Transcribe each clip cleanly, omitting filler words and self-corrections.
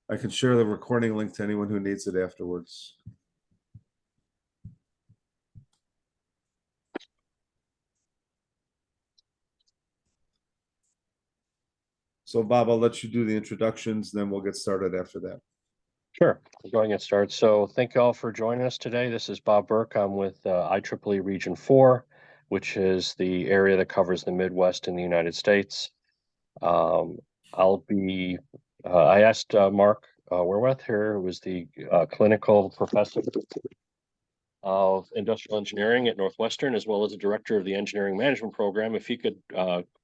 I can share the recording link to anyone who needs it afterwards. So Bob, I'll let you do the introductions, then we'll get started after that. Sure, we're going to start. So thank you all for joining us today. This is Bob Burke. I'm with IEEE Region 4, which is the area that covers the Midwest in the United States. I asked Mark Werweth here, who was the clinical professor of industrial engineering at Northwestern, as well as the director of the engineering management program, if he could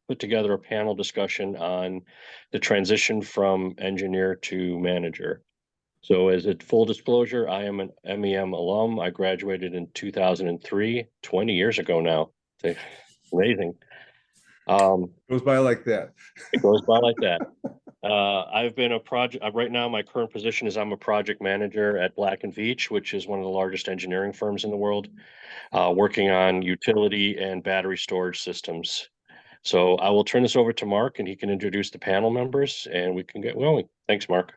put together a panel discussion on the transition from engineer to manager. So as a full disclosure, I am an MEM alum. I graduated in 2003, 20 years ago now. It's amazing. Goes by like that. It goes by like that. I've been a project, right now my current position is I'm a project manager at Black & Veatch, which is one of the largest engineering firms in the world, working on utility and battery storage systems. So I will turn this over to Mark and he can introduce the panel members and we can get going. Thanks, Mark.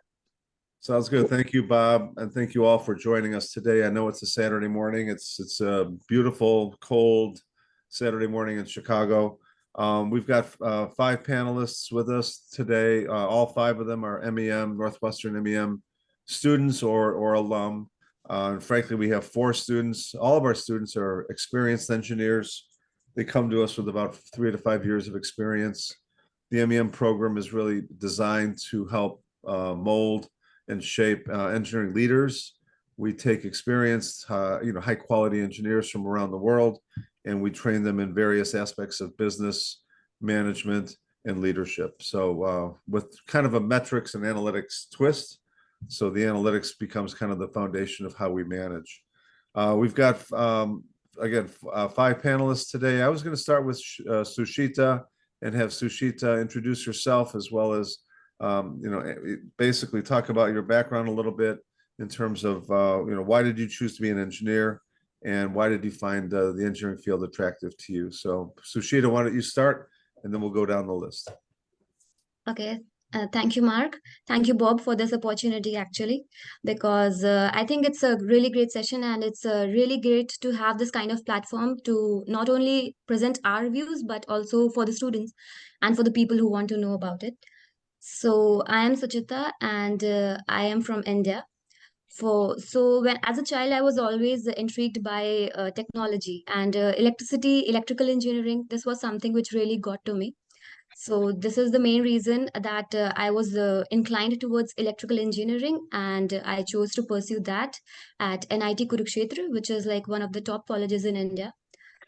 Sounds good. Thank you, Bob, and thank you all for joining us today. I know it's a Saturday morning. It's a beautiful, cold Saturday morning in Chicago. We've got 5 panelists with us today. All 5 of them are MEM, Northwestern MEM students or alum. And frankly, we have 4 students. All of our students are experienced engineers. They come to us with about 3 to 5 years of experience. The MEM program is really designed to help mold and shape engineering leaders. We take experienced, high quality engineers from around the world, and we train them in various aspects of business management and leadership. So with kind of a metrics and analytics twist. So the analytics becomes kind of the foundation of how we manage. We've got, again, 5 panelists today. I was going to start with Sushita and have Sushita introduce herself, as well as basically talk about your background a little bit in terms of, why did you choose to be an engineer and why did you find the engineering field attractive to you? So Sushita, why don't you start and then we'll go down the list. Okay. Thank you, Mark. Thank you, Bob, for this opportunity, actually, because I think it's a really great session and it's really great to have this kind of platform to not only present our views, but also for the students and for the people who want to know about it. So I am Suchita and I am from India. When as a child I was always intrigued by technology and electrical engineering. This was something which really got to me. So this is the main reason that I was inclined towards electrical engineering, and I chose to pursue that at NIT Kurukshetra, which is like one of the top colleges in India.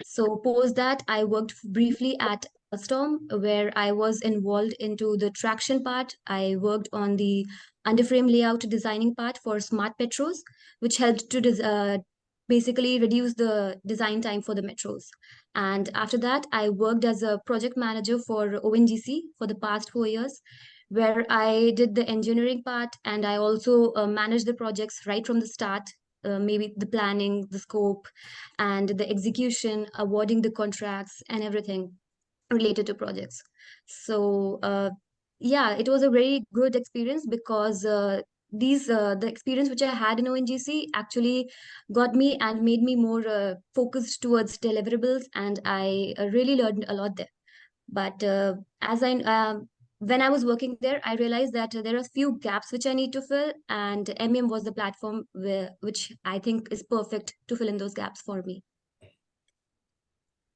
So post that, I worked briefly at Alstom, where I was involved into the traction part. I worked on the underframe layout designing part for smart metros, which helped to basically reduce the design time for the metros. And after that, I worked as a project manager for ONGC for the past 4 years, where I did the engineering part and I also managed the projects right from the start, maybe the planning, the scope, and the execution, awarding the contracts, and everything related to projects. So, yeah, it was a very good experience because the experience which I had in ONGC actually got me and made me more focused towards deliverables, and I really learned a lot there. But as I when I was working there, I realized that there are a few gaps which I need to fill, and MEM was the platform which I think is perfect to fill in those gaps for me.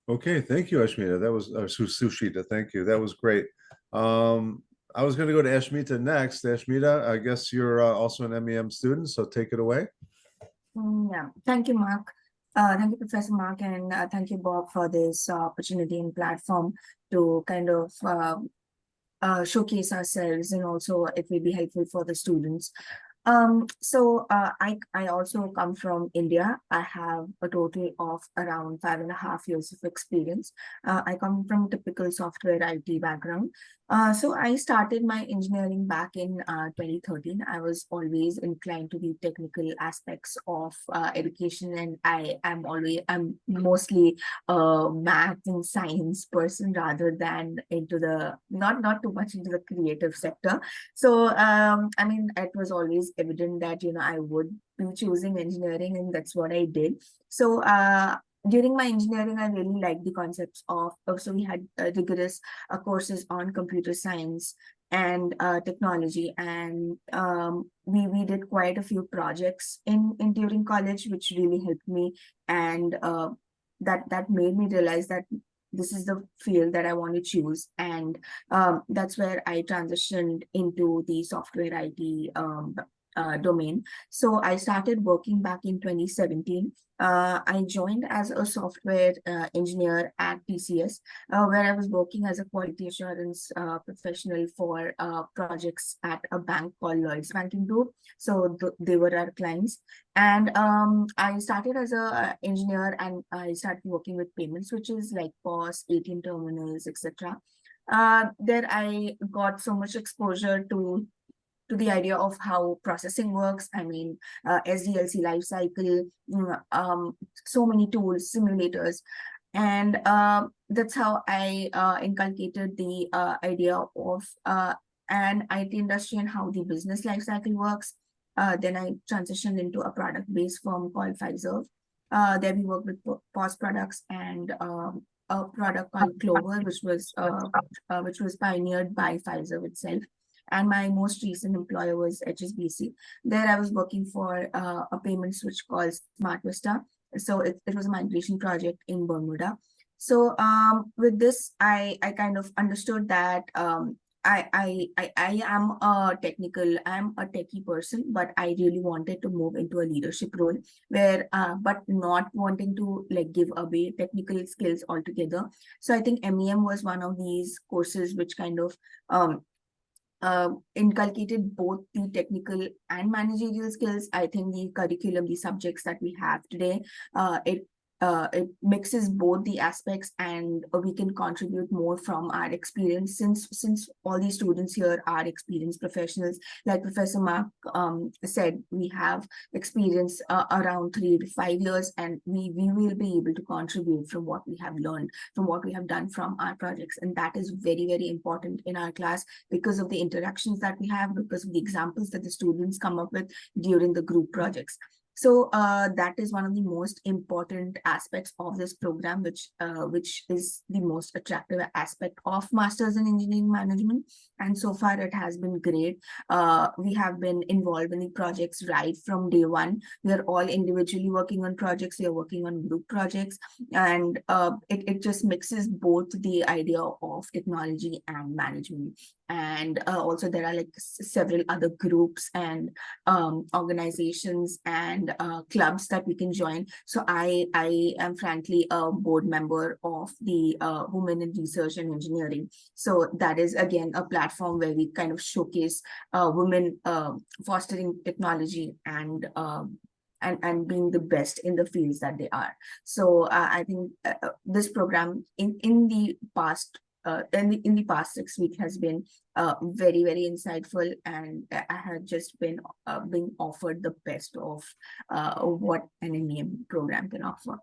Okay, thank you, Ashmita. That was Sushita. Thank you. That was great. I was going to go to Ashmita next. Ashmita, I guess you're also an MEM student, so take it away. Yeah, thank you, Mark. Thank you, Professor Mark, and thank you, Bob, for this opportunity and platform to kind of showcase ourselves, and also it will be helpful for the students. I also come from India. I have a total of around 5.5 years of experience. I come from typical software IT background. So I started my engineering back in 2013. I was always inclined to the technical aspects of education, and I'm mostly a math and science person rather than into the not too much into the creative sector. So I mean, it was always evident that I would be choosing engineering, and that's what I did. So during my engineering, I really liked the concepts of so we had rigorous courses on computer science and technology, and we did quite a few projects in during college, which really helped me, and that made me realize that this is the field that I want to choose, and that's where I transitioned into the software IT domain. So I started working back in 2017. I joined as a software engineer at TCS, where I was working as a quality assurance professional for projects at a bank called Lloyds Banking Group. So they were our clients. And I started as a engineer, and I started working with payment switches like POS, ATM terminals, etc. There I got so much exposure to the idea of how processing works. I mean, SDLC lifecycle, so many tools, simulators. And that's how I inculcated the idea of an IT industry and how the business lifecycle works. Then I transitioned into a product-based firm called Fiserv. There we work with POS products and a product called Clover, which was pioneered by Fiserv itself. And my most recent employer was HSBC. There I was working for a payment switch called Smart Vista. So it was a migration project in Bermuda. So with this, I kind of understood that I am a techie person, but I really wanted to move into a leadership role where, but not wanting to like give away technical skills altogether. So I think MEM was one of these courses which kind of inculcated both the technical and managerial skills. I think the curriculum, the subjects that we have today, it mixes both the aspects, and we can contribute more from our experience, since all these students here are experienced professionals. Like Professor Mark said, we have experience around 3 to 5 years, and we will be able to contribute from what we have learned, from what we have done from our projects. And that is very, very important in our class because of the interactions that we have, because of the examples that the students come up with during the group projects. So that is one of the most important aspects of this program, which is the most attractive aspect of Masters in Engineering Management. And so far, it has been great. We have been involved in the projects right from day one. We are all individually working on projects. We are working on group projects. And it just mixes both the idea of technology and management. And also there are like several other groups and organizations and clubs that we can join. So I am frankly a board member of the Women in Research and Engineering. So that is again a platform where we kind of showcase women fostering technology and being the best in the fields that they are. So I think this program in the past in the past 6 weeks has been very, very insightful, and I have just been being offered the best of what an MEM program can offer.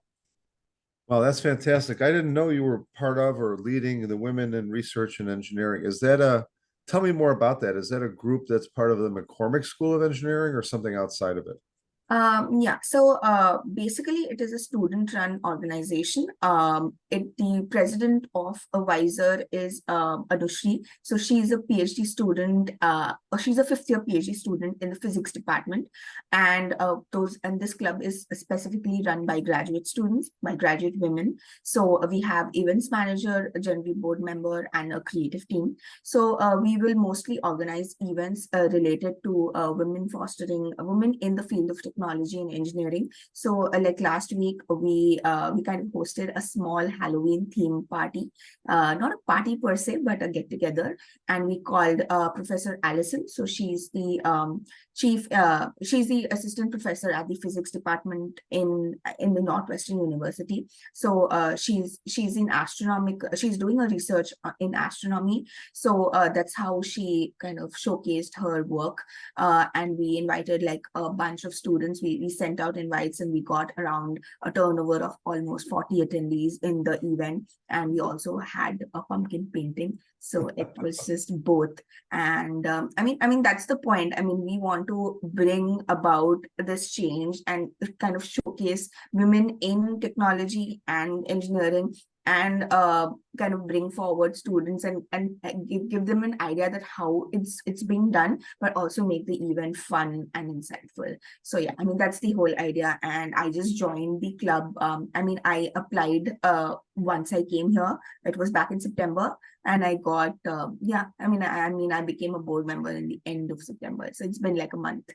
Well, that's fantastic. I didn't know you were part of or leading the Women in Research and Engineering. Tell me more about that. Is that a group that's part of the McCormick School of Engineering or something outside of it? Yeah, so basically it is a student-run organization. The president of Advisor is Anushri. So she's a PhD student, or she's a 5th-year PhD student in the physics department. And this club is specifically run by graduate students, by graduate women. So we have events manager, a general board member, and a creative team. So we will mostly organize events related to women in the field of technology technology and engineering. So like last week, we kind of hosted a small Halloween theme party, not a party per se, but a get together. And we called Professor Allison. So she's the she's the assistant professor at the physics department in the Northwestern University. So she's in she's doing a research in astronomy. So that's how she kind of showcased her work. And we invited like a bunch of students. We sent out invites and we got around a turnover of almost 40 attendees in the event. And we also had a pumpkin painting. So it was just both. And I mean, that's the point. I mean, we want to bring about this change and kind of showcase women in technology and engineering, and kind of bring forward students and give them an idea that how it's being done, but also make the event fun and insightful. So yeah, I mean, that's the whole idea. And I just joined the club. I mean, I applied once I came here. It was back in September, and I got yeah, I mean, I became a board member in the end of September. So it's been like a month.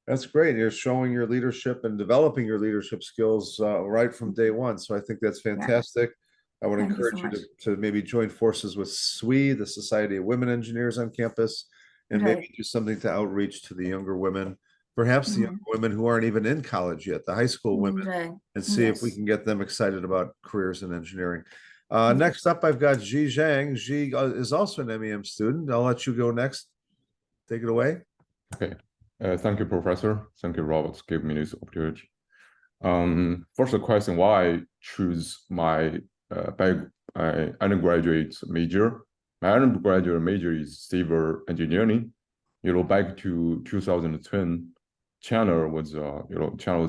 That's great. You're showing your leadership and developing your leadership skills right from day one. So I think that's fantastic. I would Thank you encourage so you much. to maybe join forces with SWE, the Society of Women Engineers on campus, and maybe Right. do something to outreach to the younger women, perhaps the younger women who aren't even in college yet, the high school women, Right. and see if we Yes. can get them excited about careers in engineering. Yes. Next up, I've got Ji Zhang. Ji is also an MEM student. I'll let you go next. Take it away. Okay. Thank you, Professor. Thank you, Robert, for giving me this opportunity. First, the question why I choose my undergraduate major. My undergraduate major is civil engineering. Back to 2010, China was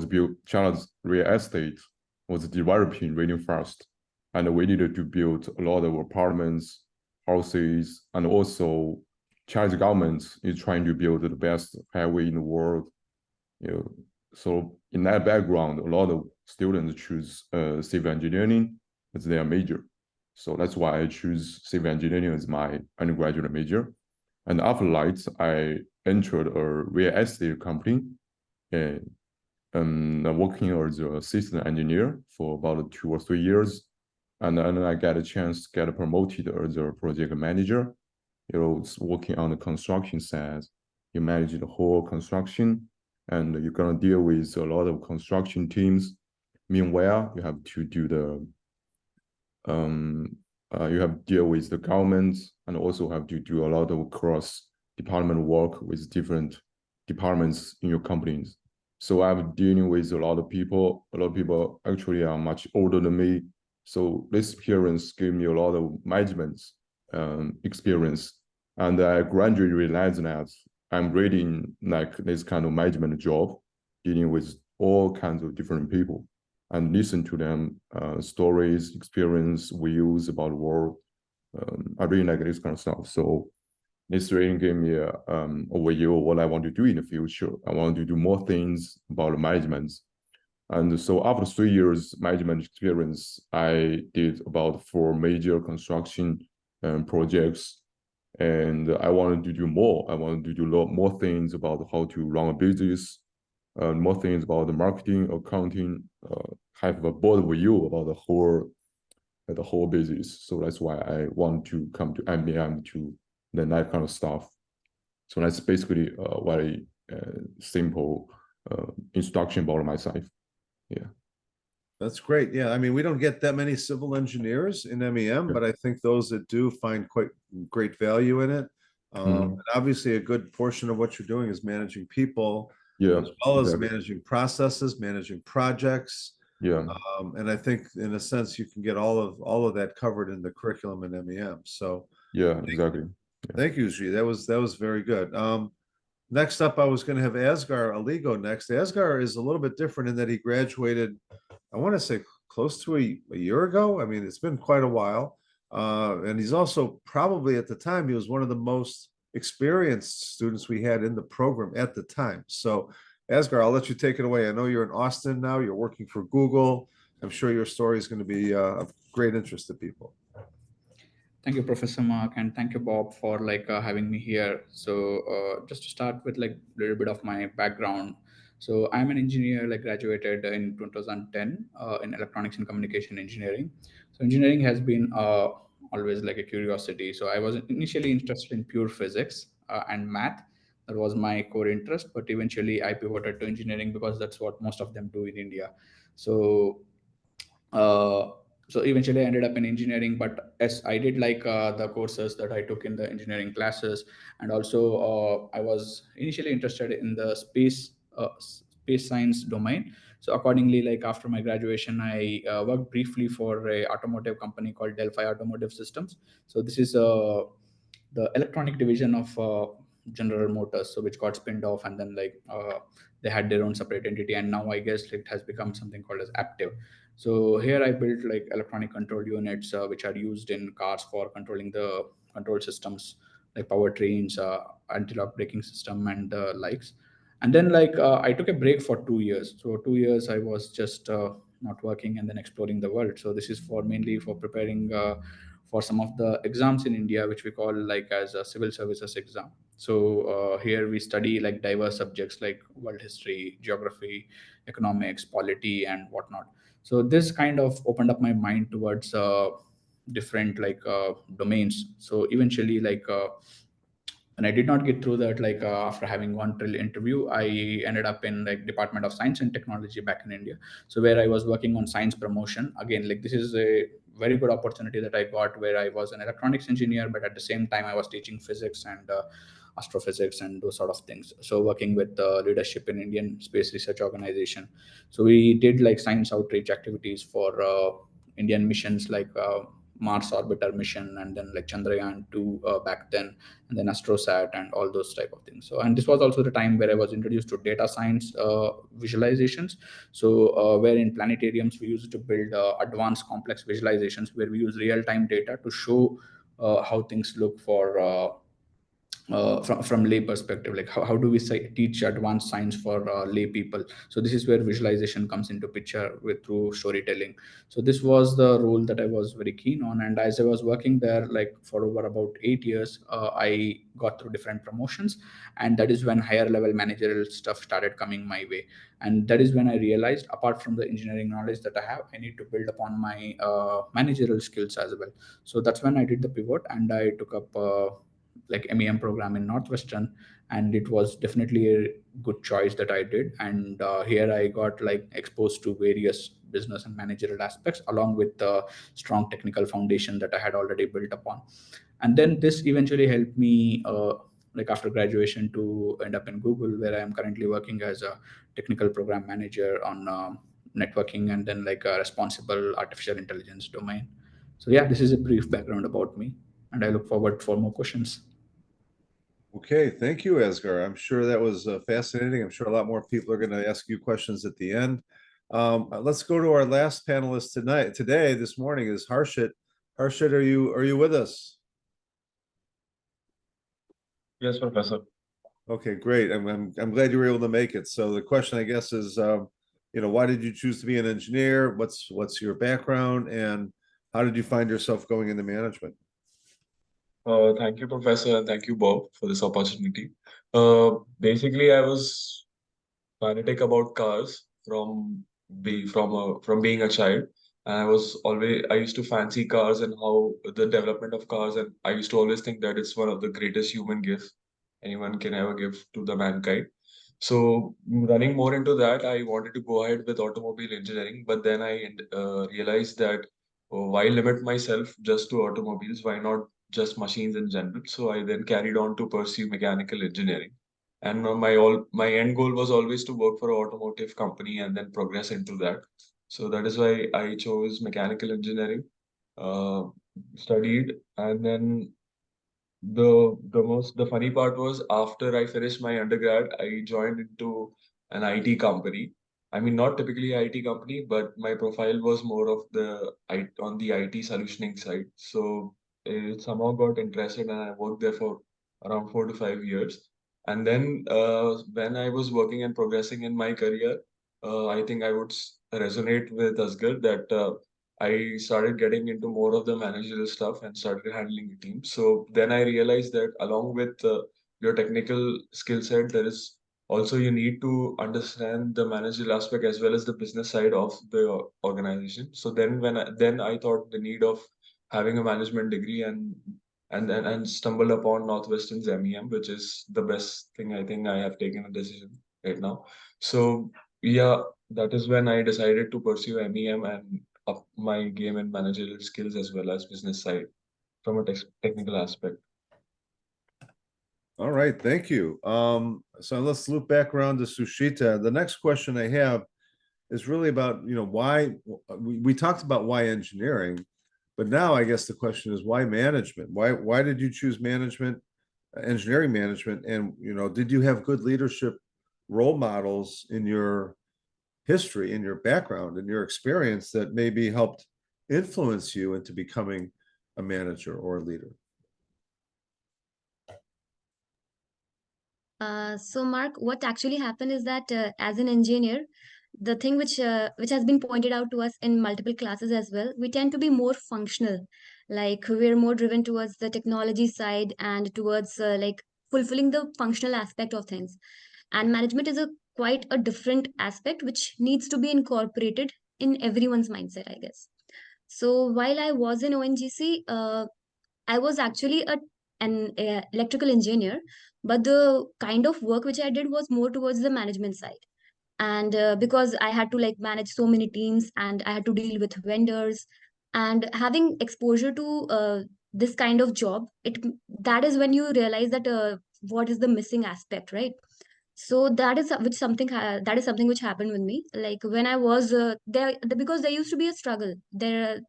built. China's real estate was developing really fast, and we needed to build a lot of apartments, houses, and also Chinese government is trying to build the best highway in the world. So in that background, a lot of students choose civil engineering as their major. So that's why I choose civil engineering as my undergraduate major. And after that, I entered a real estate company and working as an assistant engineer for about 2 or 3 years. And then I got a chance to get promoted as a project manager. Working on the construction side. You manage the whole construction, and you're gonna deal with a lot of construction teams. Meanwhile, you have to do the you have to deal with the government, and also have to do a lot of cross-department work with different departments in your companies. So I'm dealing with a lot of people. A lot of people actually are much older than me. So this experience gave me a lot of management experience. And I gradually realized that I'm ready in like this kind of management job, dealing with all kinds of different people and listen to them stories, experience, views about the world. I really like this kind of stuff. So this really gave me a overview of what I want to do in the future. I want to do more things about management. And so after 3 years management experience, I did about 4 major construction projects. And I wanted to do more. I wanted to do a lot more things about how to run a business, more things about the marketing, accounting, have a broad view about the whole business. So that's why I want to come to MEM to learn that kind of stuff. So that's basically a very simple introduction about myself. Yeah. That's great. Yeah, I mean, we don't get that many civil engineers in MEM, but I think those that do find quite great value in it. And obviously, a good portion of what you're doing is managing people, as well as managing processes, managing projects. Yeah. And I think, in a sense, you can get all of that covered in the curriculum in MEM. So yeah, exactly. Thank you, Ji. That was very good. Next up, I was going to have Asghar Aligo next. Asghar is a little bit different in that he graduated, I want to say, close to a year ago. I mean, it's been quite a while. And he's also probably at the time, he was one of the most experienced students we had in the program at the time. So Asghar, I'll let you take it away. I know you're in Austin now. You're working for Google. I'm sure your story is going to be of great interest to people. Thank you, Professor Mark, and thank you, Bob, for having me here. So just to start with a little bit of my background. So I'm an engineer, like graduated in 2010 in electronics and communication engineering. So engineering has been always like a curiosity. So I was initially interested in pure physics and math. That was my core interest, but eventually I pivoted to engineering because that's what most of them do in India. So uh, so eventually I ended up in engineering, but as I did like the courses that I took in the engineering classes, and also I was initially interested in the space science domain. So accordingly, like after my graduation, I worked briefly for a automotive company called Delphi Automotive Systems. So this is the electronic division of General Motors, so which got spinned off, and then like they had their own separate entity, and now I guess it has become something called as Aptiv. So here I built like electronic control units, which are used in cars for controlling the control systems like powertrains, anti-lock braking system, and the likes. And then like I took a break for 2 years. So 2 years I was just not working and then exploring the world. So this is for mainly for preparing for some of the exams in India, which we call like as a civil services exam. So here we study like diverse subjects like world history, geography, economics, polity, and whatnot. So this kind of opened up my mind towards different like domains. So eventually like and I did not get through that like after having one trill interview, I ended up in like Department of Science and Technology back in India. So where I was working on science promotion. Again, like this is a very good opportunity that I got, where I was an electronics engineer, but at the same time I was teaching physics and astrophysics and those sort of things. So working with leadership in Indian Space Research Organization. So we did like science outreach activities for Indian missions like Mars orbiter mission, and then like Chandrayaan 2 back then, and then Astrosat and all those type of things. So, and this was also the time where I was introduced to data science visualizations. So, where in planetariums we used to build advanced complex visualizations where we use real time data to show how things look for. From lay perspective, like how do we teach advanced science for lay people. So this is where visualization comes into picture with through storytelling. So this was the role that I was very keen on, and as I was working there like for over about 8 years, I got through different promotions, and that is when higher level managerial stuff started coming my way. And that is when I realized, apart from the engineering knowledge that I have, I need to build upon my managerial skills as well. So that's when I did the pivot, and I took up like MEM program in Northwestern, and it was definitely a good choice that I did. And here I got like exposed to various business and managerial aspects, along with the strong technical foundation that I had already built upon. And then this eventually helped me like after graduation to end up in Google, where I am currently working as a technical program manager on networking, and then like a responsible artificial intelligence domain. So yeah, this is a brief background about me, and I look forward for more questions. Okay, thank you, Asghar. I'm sure that was fascinating. I'm sure a lot more people are going to ask you questions at the end. Let's go to our last panelist today, this morning is Harshit. Harshit, are you with us? Yes, Professor. Okay, great. I'm glad you were able to make it. So the question, I guess, is why did you choose to be an engineer? What's your background, and how did you find yourself going into management? Thank you, Professor, and thank you, Bob, for this opportunity. Basically, I was fanatic about cars from being a child, and I used to fancy cars and how the development of cars, and I used to always think that it's one of the greatest human gifts anyone can ever give to the mankind. So, running more into that, I wanted to go ahead with automobile engineering, but then I realized that why limit myself just to automobiles? Why not just machines in general? So I then carried on to pursue mechanical engineering, and my end goal was always to work for an automotive company and then progress into that. So that is why I chose mechanical engineering, uh, studied, and then the funny part was after I finished my undergrad, I joined into an IT company. I mean, not typically IT company, but my profile was more of on the IT solutioning side. So it somehow got interested, and I worked there for around 4 to 5 years. And then when I was working and progressing in my career, I think I would resonate with Asghar that I started getting into more of the managerial stuff and started handling the team. So then I realized that along with your technical skill set, there is Also, you need to understand the managerial aspect as well as the business side of the organization. So then then I thought the need of having a management degree and stumbled upon Northwestern's MEM, which is the best thing. I think I have taken a decision right now. So yeah, that is when I decided to pursue MEM and up my game and managerial skills as well as business side from a technical aspect. All right, thank you. So let's loop back around to Sushita. The next question I have is really about, why we talked about why engineering, but now I guess the question is why management? Why did you choose management, engineering management? And, did you have good leadership role models in your history, in your background, in your experience that maybe helped influence you into becoming a manager or a leader? So Mark, what actually happened is that as an engineer, the thing which has been pointed out to us in multiple classes as well, we tend to be more functional. Like we're more driven towards the technology side and towards like fulfilling the functional aspect of things. And management is a quite a different aspect which needs to be incorporated in everyone's mindset, I guess. So while I was in ONGC, I was actually an electrical engineer, but the kind of work which I did was more towards the management side. And because I had to like manage so many teams and I had to deal with vendors and having exposure to this kind of job, that is when you realize that what is the missing aspect, right? So that is that is something which happened with me. Like when I was there, because there used to be a struggle there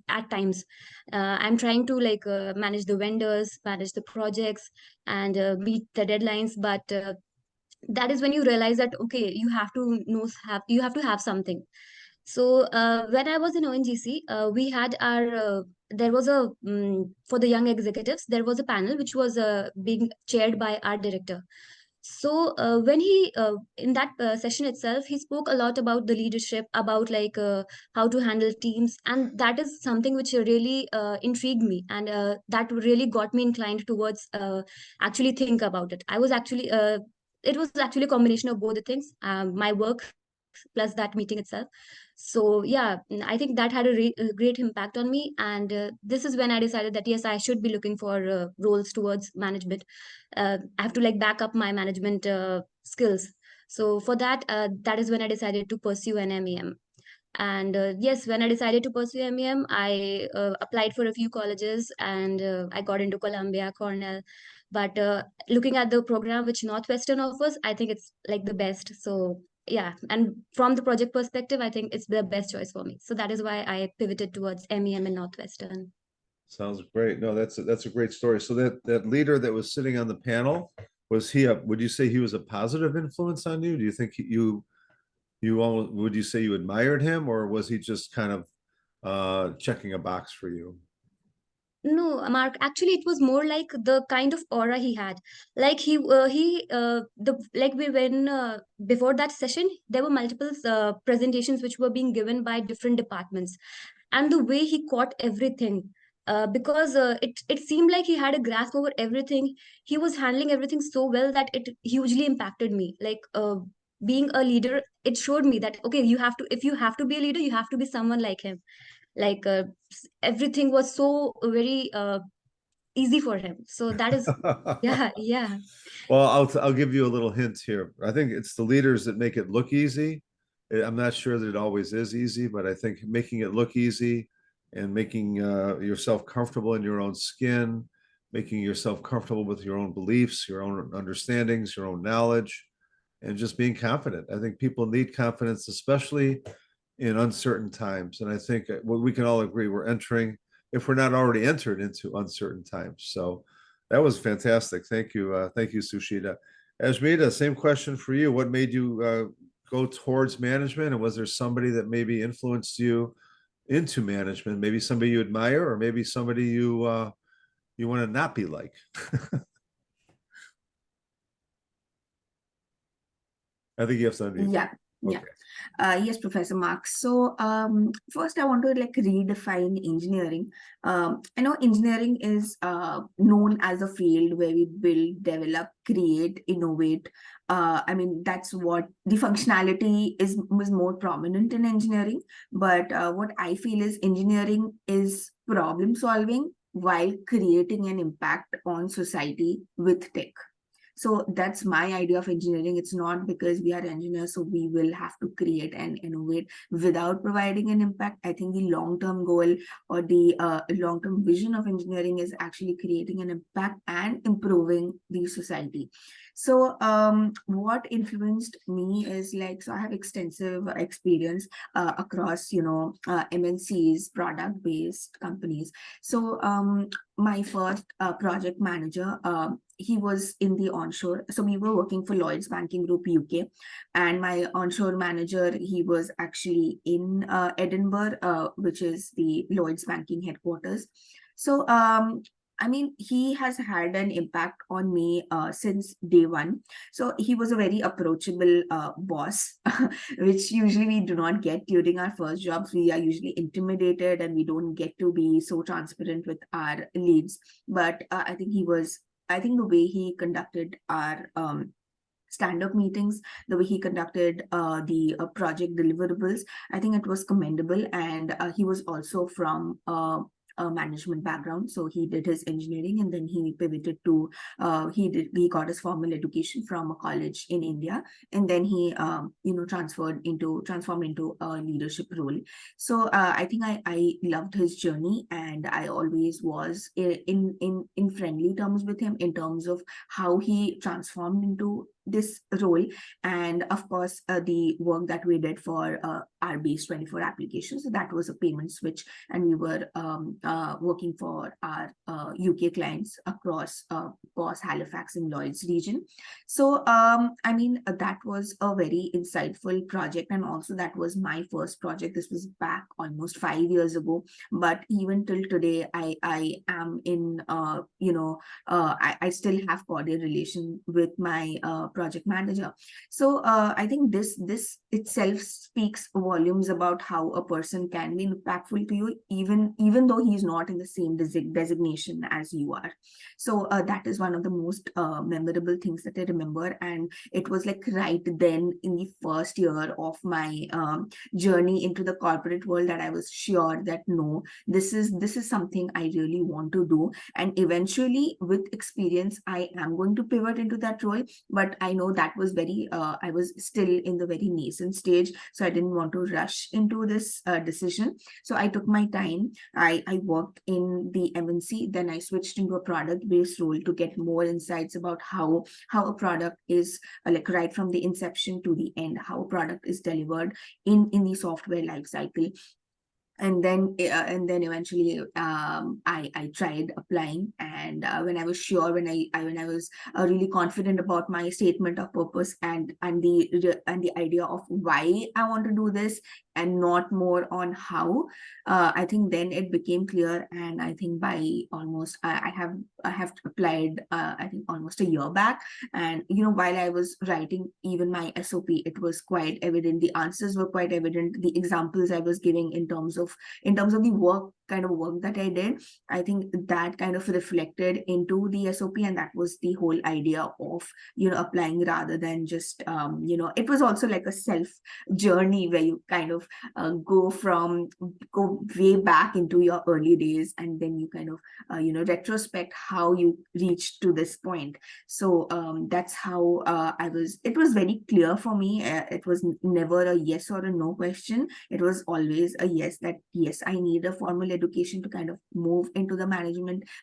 at times. I'm trying to like manage the vendors, manage the projects, and meet the deadlines. But that is when you realize that okay, you have to have something. So when I was in ONGC, we had our there was a for the young executives there was a panel which was being chaired by our director. So when he in that session itself, he spoke a lot about the leadership, about like how to handle teams, and that is something which really intrigued me, and that really got me inclined towards actually think about it. I was actually it was actually a combination of both the things, my work plus that meeting itself. So yeah, I think that had a great impact on me, and this is when I decided that yes, I should be looking for roles towards management. I have to like back up my management skills. So for that, that is when I decided to pursue an MEM. And yes, when I decided to pursue MEM, I applied for a few colleges, and I got into Columbia, Cornell. But looking at the program which Northwestern offers, I think it's like the best. So yeah, and from the project perspective, I think it's the best choice for me. So that is why I pivoted towards MEM in Northwestern. Sounds great. No, that's a great story. So that leader that was sitting on the panel, was he would you say he was a positive influence on you? Do you think would you say you admired him, or was he just kind of checking a box for you? No, Mark, actually it was more like the kind of aura he had. Like the like we when before that session, there were multiple presentations which were being given by different departments, and the way he caught everything, because it seemed like he had a grasp over everything. He was handling everything so well that it hugely impacted me. Like being a leader, it showed me that okay, you have to, if you have to be a leader, you have to be someone like him. Like everything was so very easy for him. So that is yeah, yeah. Well, I'll give you a little hint here. I think it's the leaders that make it look easy. I'm not sure that it always is easy, but I think making it look easy and making yourself comfortable in your own skin, making yourself comfortable with your own beliefs, your own understandings, your own knowledge, and just being confident. I think people need confidence, especially in uncertain times. And I think what we can all agree, we're entering, if we're not already entered into uncertain times. So that was fantastic. Thank you. Thank you, Sushita. Asmita, same question for you. What made you go towards management? And was there somebody that maybe influenced you into management? Maybe somebody you admire, or maybe somebody you want to not be like? I think you have to unmute. Yeah, Yeah. Okay. Yes, Professor Mark. So, first I want to like redefine engineering. I know engineering is known as a field where we build, develop, create, innovate. I mean, that's what the functionality is more prominent in engineering. But what I feel is engineering is problem solving while creating an impact on society with tech. So that's my idea of engineering. It's not because we are engineers, so we will have to create and innovate without providing an impact. I think the long-term goal or the long-term vision of engineering is actually creating an impact and improving the society. So what influenced me is like, so I have extensive experience across, MNCs, product-based companies. So my first project manager, he was in the onshore. So we were working for Lloyds Banking Group UK, and my onshore manager, he was actually in Edinburgh, which is the Lloyds Banking headquarters. So I mean, he has had an impact on me since day one. So he was a very approachable boss, which usually we do not get during our first jobs. We are usually intimidated and we don't get to be so transparent with our leads. But I think the way he conducted our stand-up meetings, the way he conducted the project deliverables, I think it was commendable. And he was also from a management background, so he did his engineering and then he pivoted to he got his formal education from a college in India, and then he transformed into a leadership role. So I think I loved his journey, and I always was in friendly terms with him in terms of how he transformed into this role. And of course the work that we did for our Base24 application, so that was a payment switch, and we were working for our UK clients across POS, Halifax and Lloyds region. So I mean, that was a very insightful project, and also that was my first project. This was back almost 5 years ago, but even till today I am in I still have cordial relation with my project manager. So I think this itself speaks volumes about how a person can be impactful to you, even though he's not in the same designation as you are. So that is one of the most memorable things that I remember. And it was like right then in the first year of my journey into the corporate world that I was sure that no, this is something I really want to do. And eventually with experience, I am going to pivot into that role. But I know that was I was still in the very nascent stage. So I didn't want to rush into this decision. So I took my time. I worked in the MNC, then I switched into a product-based role to get more insights about how a product is like right from the inception to the end, how a product is delivered in the software lifecycle. And then eventually I tried applying, and when I was sure, when I was really confident about my statement of purpose and the idea of why I want to do this and not more on how, I think then it became clear. And I think by almost I have applied I think almost a year back, and while I was writing even my SOP, it was quite evident, the answers were quite evident, the examples I was giving in terms of the kind of work that I did, I think that kind of reflected into the SOP. And that was the whole idea of applying, rather than just it was also like a self journey where you kind of go way back into your early days, and then you kind of retrospect how you reached to this point. So that's how it was very clear for me. It was never a yes or a no question. It was always a yes, that yes, I need a formal education to kind of move into the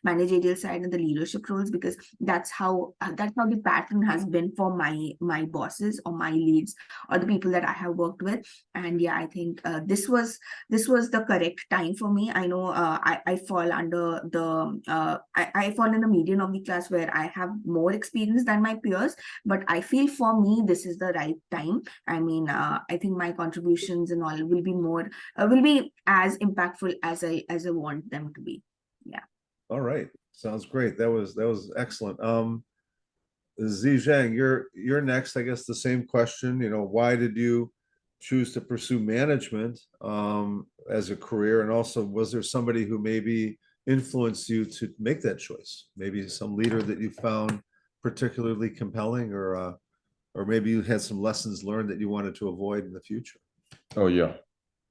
managerial side and the leadership roles, because that's how the pattern has been for my bosses or my leads or the people that I have worked with. And yeah, I think this was the correct time for me. I know I fall under the I fall in the median of the class where I have more experience than my peers, but I feel for me this is the right time. I mean, I think my contributions and all will be as impactful as I want them to be. Yeah. All right. Sounds great. That was excellent. Zhang, you're next. I guess the same question. Why did you choose to pursue management as a career? And also, was there somebody who maybe influenced you to make that choice? Maybe some leader that you found particularly compelling, or maybe you had some lessons learned that you wanted to avoid in the future? Oh yeah,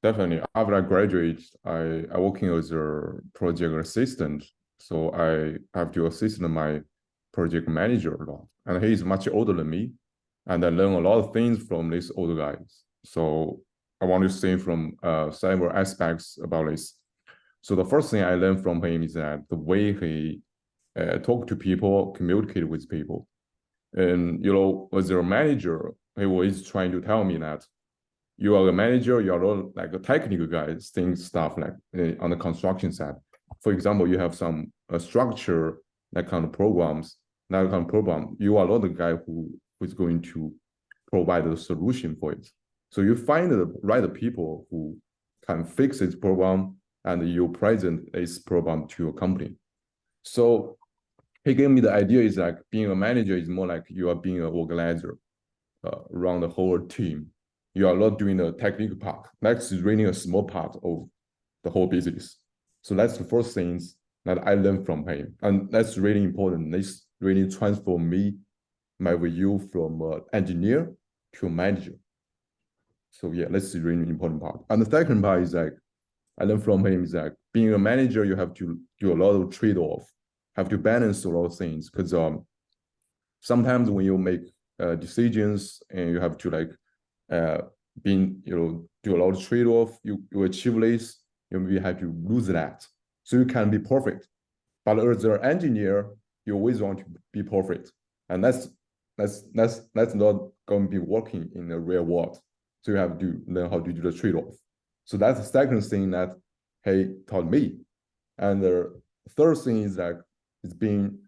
definitely. After I graduate, I working as a project assistant. So I have to assist my project manager a lot. And he is much older than me. And I learn a lot of things from these older guys. So I want to say from several aspects about this. So the first thing I learned from him is that the way he talk to people, communicate with people. And, you know, as a manager, he was trying to tell me that you are a manager, you are not like a technical guy, things stuff like on the construction side. For example, you have some structure, that kind of programs, that kind of program, you are not the guy who is going to provide a solution for it. So you find the right people who can fix this program and you present this program to your company. So he gave me the idea is like being a manager is more like you are being an organizer around the whole team. You are not doing the technical part. That's really a small part of the whole business. So that's the first things that I learned from him. And that's really important. This really transformed me, my view from engineer to manager. So yeah, that's the really important part. And the second part is like, I learned from him is like being a manager, you have to do a lot of trade-off, have to balance a lot of things. Because sometimes when you make decisions and you have to like do a lot of trade-off, you achieve this, you maybe have to lose that. So you can be perfect. But as an engineer, you always want to be perfect. And that's not going to be working in the real world. So you have to learn how to do the trade-off. So that's the second thing that he taught me. And the third thing is that it's being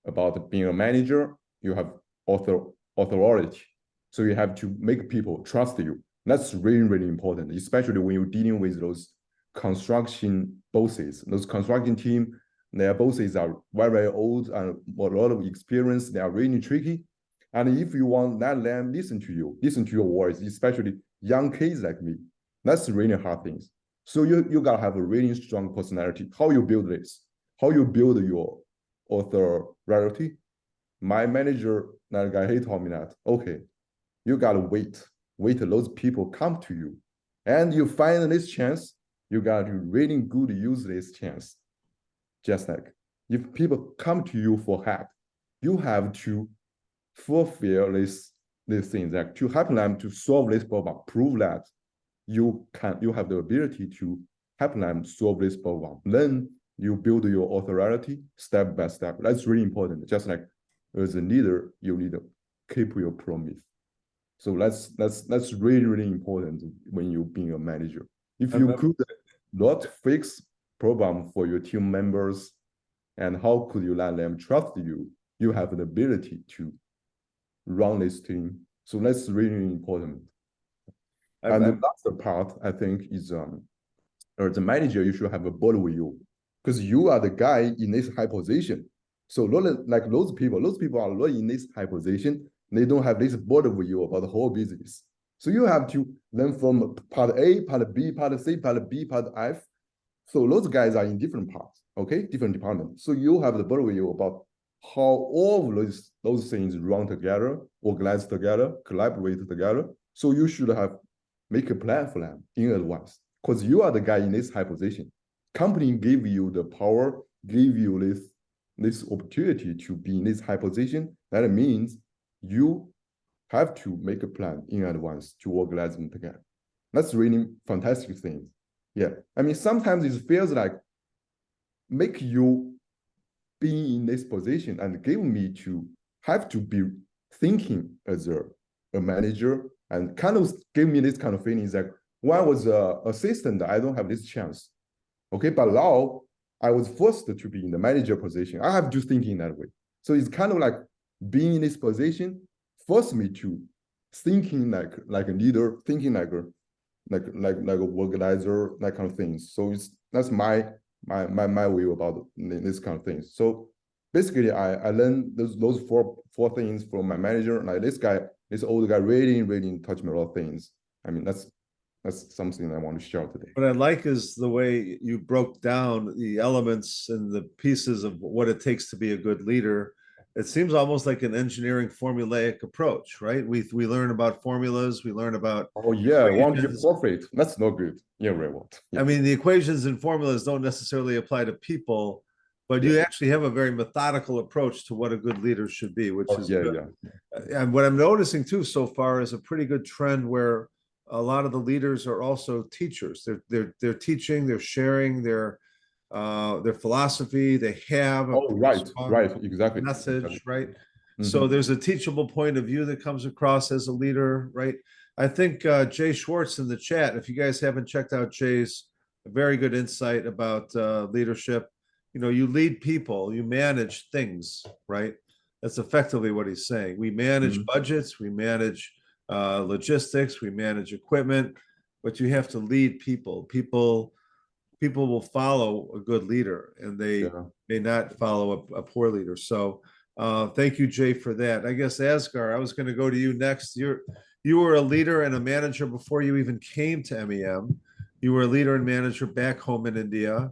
about being a manager, you have authority. So you have to make people trust you. That's really, really important, especially when you're dealing with those construction bosses. Those construction team, their bosses are very, very old and a lot of experience. They are really tricky. And if you want that them listen to your voice, especially young kids like me, that's really hard things. So you gotta have a really strong personality. How you build this, how you build your authority. My manager, that guy, he told me that, okay, you gotta wait those people come to you. And you find this chance, you gotta really good use this chance. Just like if people come to you for help, you have to fulfill this thing, that to help them to solve this problem, prove that you have the ability to help them solve this problem. Then you build your authority step by step. That's really important. Just like as a leader, you need to keep your promise. So that's really, really important when you're being a manager. If you could not fix problem for your team members, and how could you let them trust you? You have the ability to run this team. So that's really important. And the last part, I think, is as a manager, you should have a board with you, because you are the guy in this high position. So like those people are not in this high position. They don't have this board with you about the whole business. So you have to learn from part A, part B, part C, part B, part F. So those guys are in different parts, okay, different departments. So you have the board with you about how all of those things run together, organize together, collaborate together. So you should make a plan for them in advance, because you are the guy in this high position. Company give you the power, give you this opportunity to be in this high position. That means you have to make a plan in advance to organize them together. That's really fantastic thing. Yeah, I mean, sometimes it feels like make you be in this position and give me to have to be thinking as a manager, and kind of give me this kind of feelings like when I was an assistant, I don't have this chance. Okay, but now I was forced to be in the manager position. I have to think in that way. So it's kind of like being in this position forced me to thinking like a leader, thinking like a organizer, that kind of things. So that's my view about this kind of things. So basically, I learned those four things from my manager. Like this old guy, really touched me a lot of things. I mean, that's something I want to share today. What I like is the way you broke down the elements and the pieces of what it takes to be a good leader. It seems almost like an engineering formulaic approach, right? We learn about formulas, we learn about Oh yeah, want to be equations. perfect. That's not good. Yeah, right. What? I mean, the equations and formulas don't necessarily apply to people, but you actually have a very methodical approach to what a good leader should be, which is yeah, good. yeah. And what I'm noticing too so far is a pretty good trend where a lot of the leaders are also teachers. They're teaching, they're sharing their philosophy. They have a Oh, pretty strong right, exactly. message, right? Mhm. So there's a teachable point of view that comes across as a leader, right? I think Jay Schwartz in the chat, if you guys haven't checked out Jay's very good insight about leadership, you know, you lead people, you manage things, right? That's effectively what he's saying. We manage Mhm. budgets, we manage logistics, we manage equipment, but you have to lead people. People will follow a good leader, and they Yeah. may not follow a poor leader. So thank you, Jay, for that. I guess Asghar, I was going to go to you next. You were a leader and a manager before you even came to MEM. You were a leader and manager back home in India.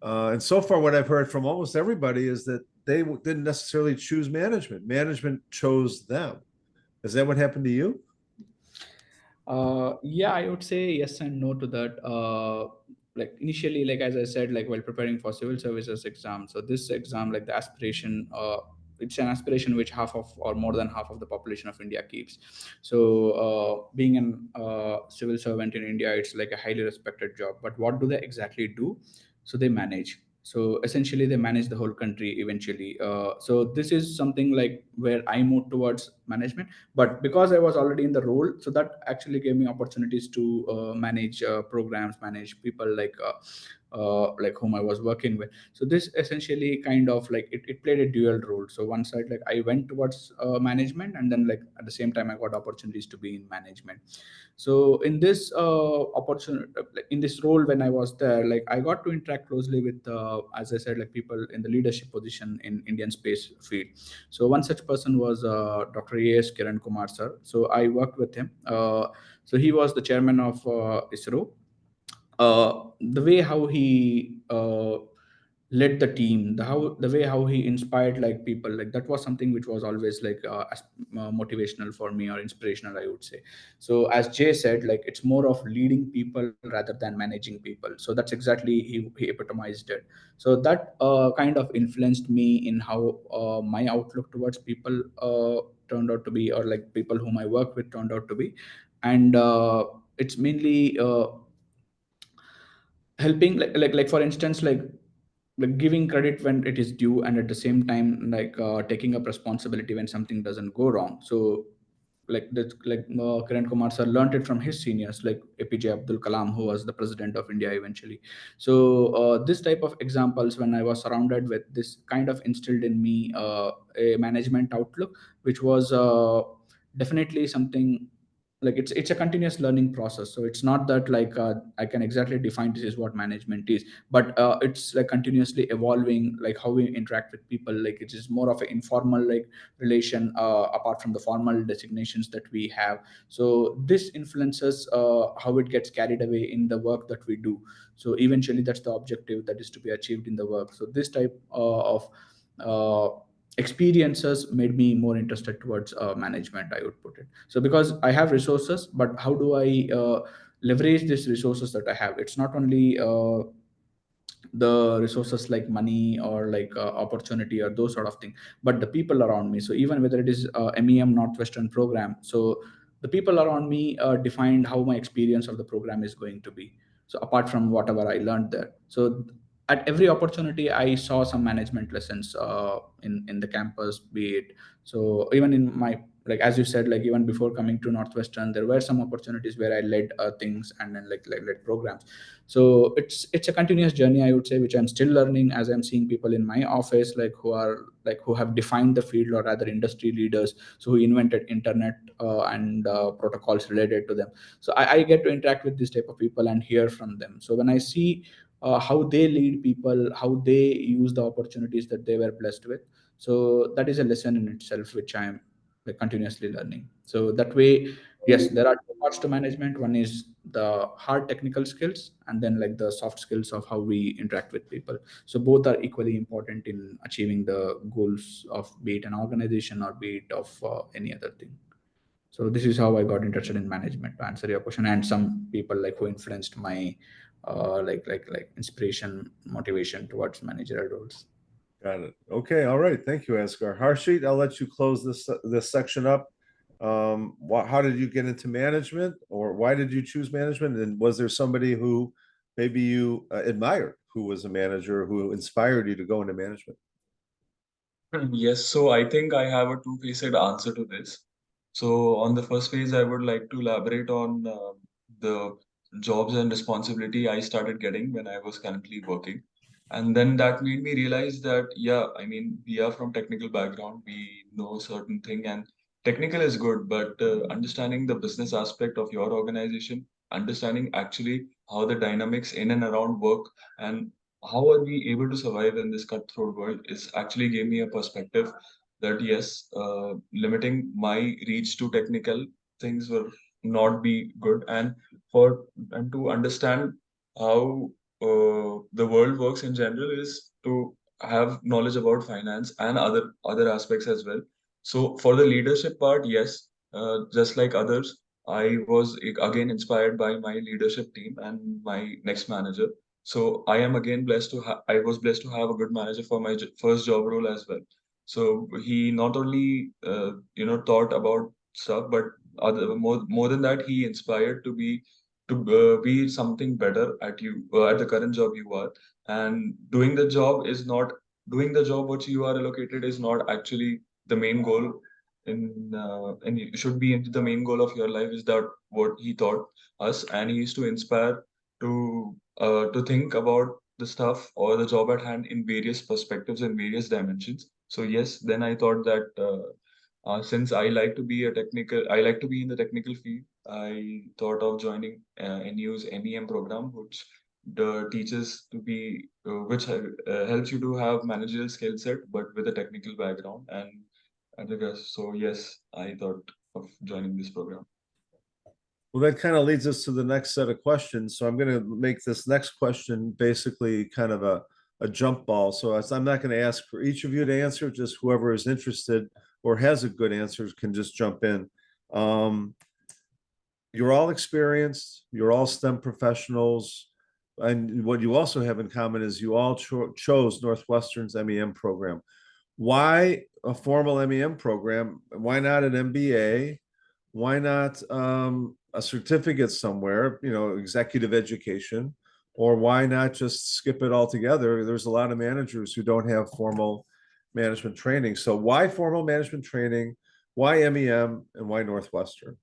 And so far, what I've heard from almost everybody is that they didn't necessarily choose management. Management chose them. Is that what happened to you? Yeah, I would say yes and no to that. Like initially, like as I said, like while preparing for civil services exam, so this exam, like the aspiration, it's an aspiration which half of or more than half of the population of India keeps. So being an civil servant in India, it's like a highly respected job. But what do they exactly do? So they manage. So essentially, they manage the whole country eventually. So this is something like where I moved towards management, but because I was already in the role, so that actually gave me opportunities to manage programs, manage people like whom I was working with. So this essentially kind of like it played a dual role. So one side, like I went towards management, and then like at the same time I got opportunities to be in management. So in this opportunity, in this role when I was there, like I got to interact closely with as I said, like people in the leadership position in Indian space field. So one such person was Dr. A.S. Kiran Kumar sir. So I worked with him. So he was the chairman of ISRO. The way how he led the team, the way how he inspired like people, like that was something which was always like motivational for me or inspirational, I would say. So as Jay said, like it's more of leading people rather than managing people. So that's exactly he epitomized it. So that kind of influenced me in how my outlook towards people turned out to be, or like people whom I work with turned out to be. And it's mainly helping like for instance like giving credit when it is due, and at the same time like taking up responsibility when something doesn't go wrong. So like that, like Kiran Kumar sir learned it from his seniors like APJ Abdul Kalam, who was the president of India eventually. So this type of examples, when I was surrounded with this, kind of instilled in me a management outlook, which was definitely something like it's a continuous learning process. So it's not that like I can exactly define this is what management is, but it's like continuously evolving, like how we interact with people. Like it is more of an informal like relation apart from the formal designations that we have. So this influences how it gets carried away in the work that we do. So eventually that's the objective that is to be achieved in the work. So this type of uh, experiences made me more interested towards management, I would put it. So because I have resources, but how do I leverage these resources that I have? It's not only the resources like money or like opportunity or those sort of thing, but the people around me. So even whether it is MEM Northwestern program, so the people around me defined how my experience of the program is going to be. So apart from whatever I learned there, so at every opportunity I saw some management lessons in the campus, be it. So even in my, like as you said, like even before coming to Northwestern, there were some opportunities where I led things, and then like led programs. So it's a continuous journey, I would say, which I'm still learning as I'm seeing people in my office like who have defined the field, or rather industry leaders, so who invented internet and protocols related to them. So I get to interact with this type of people and hear from them. So when I see how they lead people, how they use the opportunities that they were blessed with, so that is a lesson in itself which I'm like continuously learning. So that way Yes, there are two parts to management. One is the hard technical skills, and then like the soft skills of how we interact with people. So both are equally important in achieving the goals of be it an organization or be it of any other thing. So this is how I got interested in management, to answer your question. And some people like who influenced my like inspiration, motivation towards managerial roles. Got it. Okay, all right. Thank you, Asghar. Harshit, I'll let you close this section up. How did you get into management, or why did you choose management? And was there somebody who maybe you admired who was a manager who inspired you to go into management? Yes, so I think I have a two-faced answer to this. So on the first phase, I would like to elaborate on the jobs and responsibility I started getting when I was currently working. And then that made me realize that, yeah, I mean, we are from technical background, we know certain thing, and technical is good, but understanding the business aspect of your organization, understanding actually how the dynamics in and around work, and how are we able to survive in this cutthroat world is actually gave me a perspective that yes, limiting my reach to technical things will not be good, and to understand how the world works in general is to have knowledge about finance and other aspects as well. So for the leadership part, yes, just like others, I was again inspired by my leadership team and my next manager. So I am again blessed to I was blessed to have a good manager for my first job role as well. So he not only thought about stuff, but more than that, he inspired to be something better at the current job you are, and doing the job what you are allocated is not actually the main goal. And it should be into the main goal of your life is that what he taught us, and he used to inspire to think about the stuff or the job at hand in various perspectives and various dimensions. So yes, then I thought that since I like to be I like to be in the technical field, I thought of joining NU's MEM program, which teaches to be, which helps you to have managerial skill set, but with a technical background. And I guess, so yes, I thought of joining this program. Well, that kind of leads us to the next set of questions. So I'm going to make this next question basically kind of a jump ball. So I'm not going to ask for each of you to answer, just whoever is interested or has a good answer can just jump in. You're all experienced, you're all STEM professionals, and what you also have in common is you all chose Northwestern's MEM program. Why a formal MEM program? Why not an MBA? Why not a certificate somewhere, executive education? Or why not just skip it altogether? There's a lot of managers who don't have formal management training. So why formal management training? Why MEM? And why Northwestern?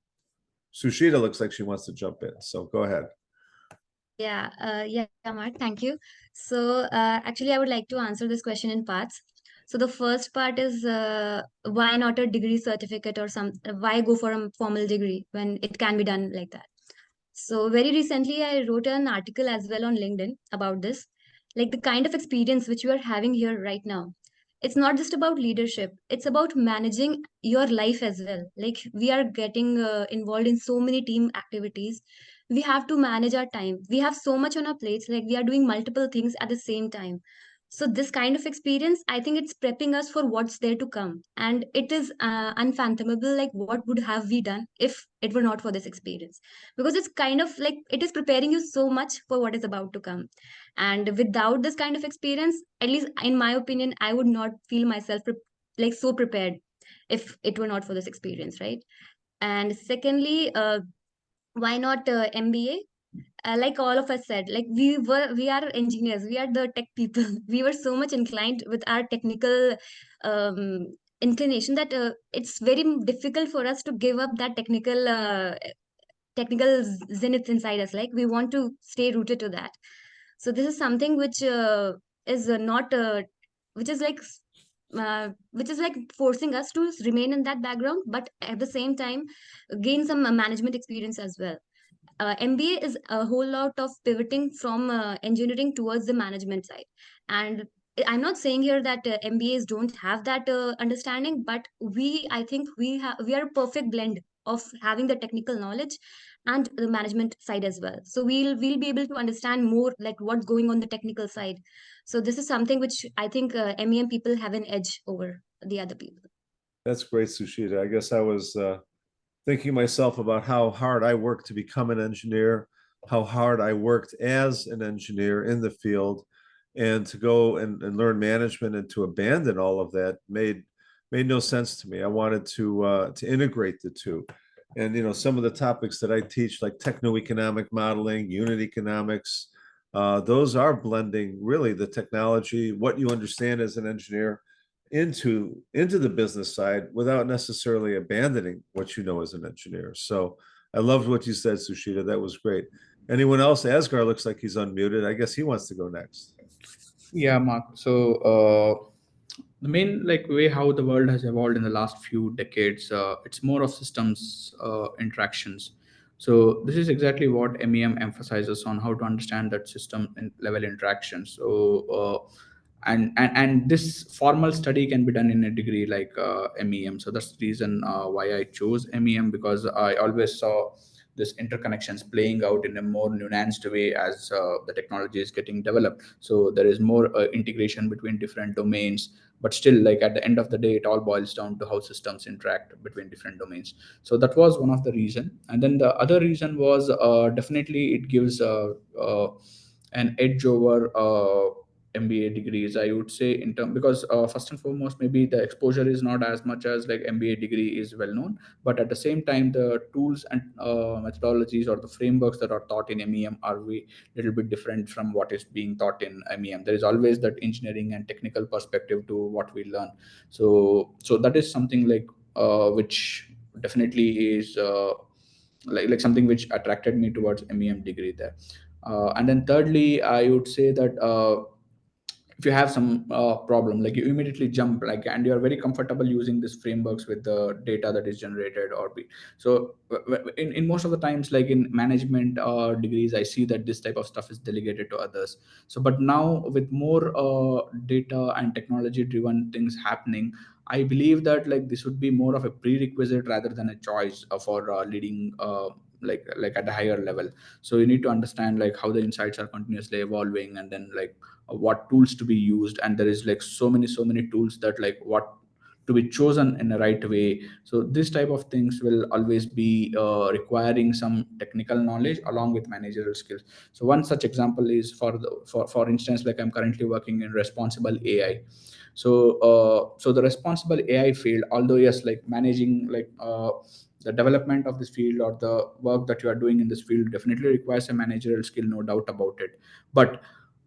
Sushita looks like she wants to jump in. So go ahead. Yeah, Mark, thank you. So actually, I would like to answer this question in parts. So the first part is why not a degree certificate or why go for a formal degree when it can be done like that? So very recently, I wrote an article as well on LinkedIn about this, like the kind of experience which you are having here right now. It's not just about leadership, it's about managing your life as well. Like we are getting involved in so many team activities. We have to manage our time. We have so much on our plates, like we are doing multiple things at the same time. So this kind of experience, I think it's prepping us for what's there to come. And it is unfathomable, like what would have we done if it were not for this experience? Because it's kind of like it is preparing you so much for what is about to come. And without this kind of experience, at least in my opinion, I would not feel myself like so prepared if it were not for this experience, right? And secondly, why not MBA? Like all of us said, like we are engineers, we are the tech people. We were so much inclined with our technical um, inclination that it's very difficult for us to give up that technical zenith inside us. Like we want to stay rooted to that. So this is something which is not which is like which is like forcing us to remain in that background, but at the same time gain some management experience as well. MBA is a whole lot of pivoting from engineering towards the management side. And I'm not saying here that MBAs don't have that understanding, but I think we are a perfect blend of having the technical knowledge and the management side as well. So we'll be able to understand more like what's going on the technical side. So this is something which I think MEM people have an edge over the other people. That's great, Sushita. I guess I was thinking myself about how hard I worked to become an engineer, how hard I worked as an engineer in the field, and to go and learn management and to abandon all of that made no sense to me. I wanted to integrate the two. And some of the topics that I teach, like techno-economic modeling, unit economics, those are blending really the technology, what you understand as an engineer, into the business side without necessarily abandoning what you know as an engineer. So I loved what you said, Sushita. That was great. Anyone else? Asghar looks like he's unmuted. I guess he wants to go next. Yeah, Mark. So the main like way how the world has evolved in the last few decades, it's more of systems interactions. So this is exactly what MEM emphasizes on, how to understand that system level interaction. So and this formal study can be done in a degree like MEM. So that's the reason why I chose MEM, because I always saw this interconnections playing out in a more nuanced way as the technology is getting developed. So there is more integration between different domains, but still, like at the end of the day, it all boils down to how systems interact between different domains. So that was one of the reason. And then the other reason was definitely it gives an edge over MBA degrees, I would say, in term, because first and foremost, maybe the exposure is not as much as like MBA degree is well known, but at the same time, the tools and methodologies or the frameworks that are taught in MEM are a little bit different from what is being taught in MEM. There is always that engineering and technical perspective to what we learn. So that is something like which definitely is like something which attracted me towards MEM degree there. And then thirdly, I would say that if you have some problem, like you immediately jump like, and you're very comfortable using these frameworks with the data that is generated or be. So in most of the times, like in management degrees, I see that this type of stuff is delegated to others. So but now with more data and technology driven things happening, I believe that like this would be more of a prerequisite rather than a choice for leading like at a higher level. So you need to understand like how the insights are continuously evolving, and then like what tools to be used. And there is like so many tools that like what to be chosen in the right way. So this type of things will always be requiring some technical knowledge along with managerial skills. So one such example is for instance, like I'm currently working in responsible AI. So the responsible AI field, although yes, like managing like the development of this field or the work that you are doing in this field definitely requires a managerial skill, no doubt about it. But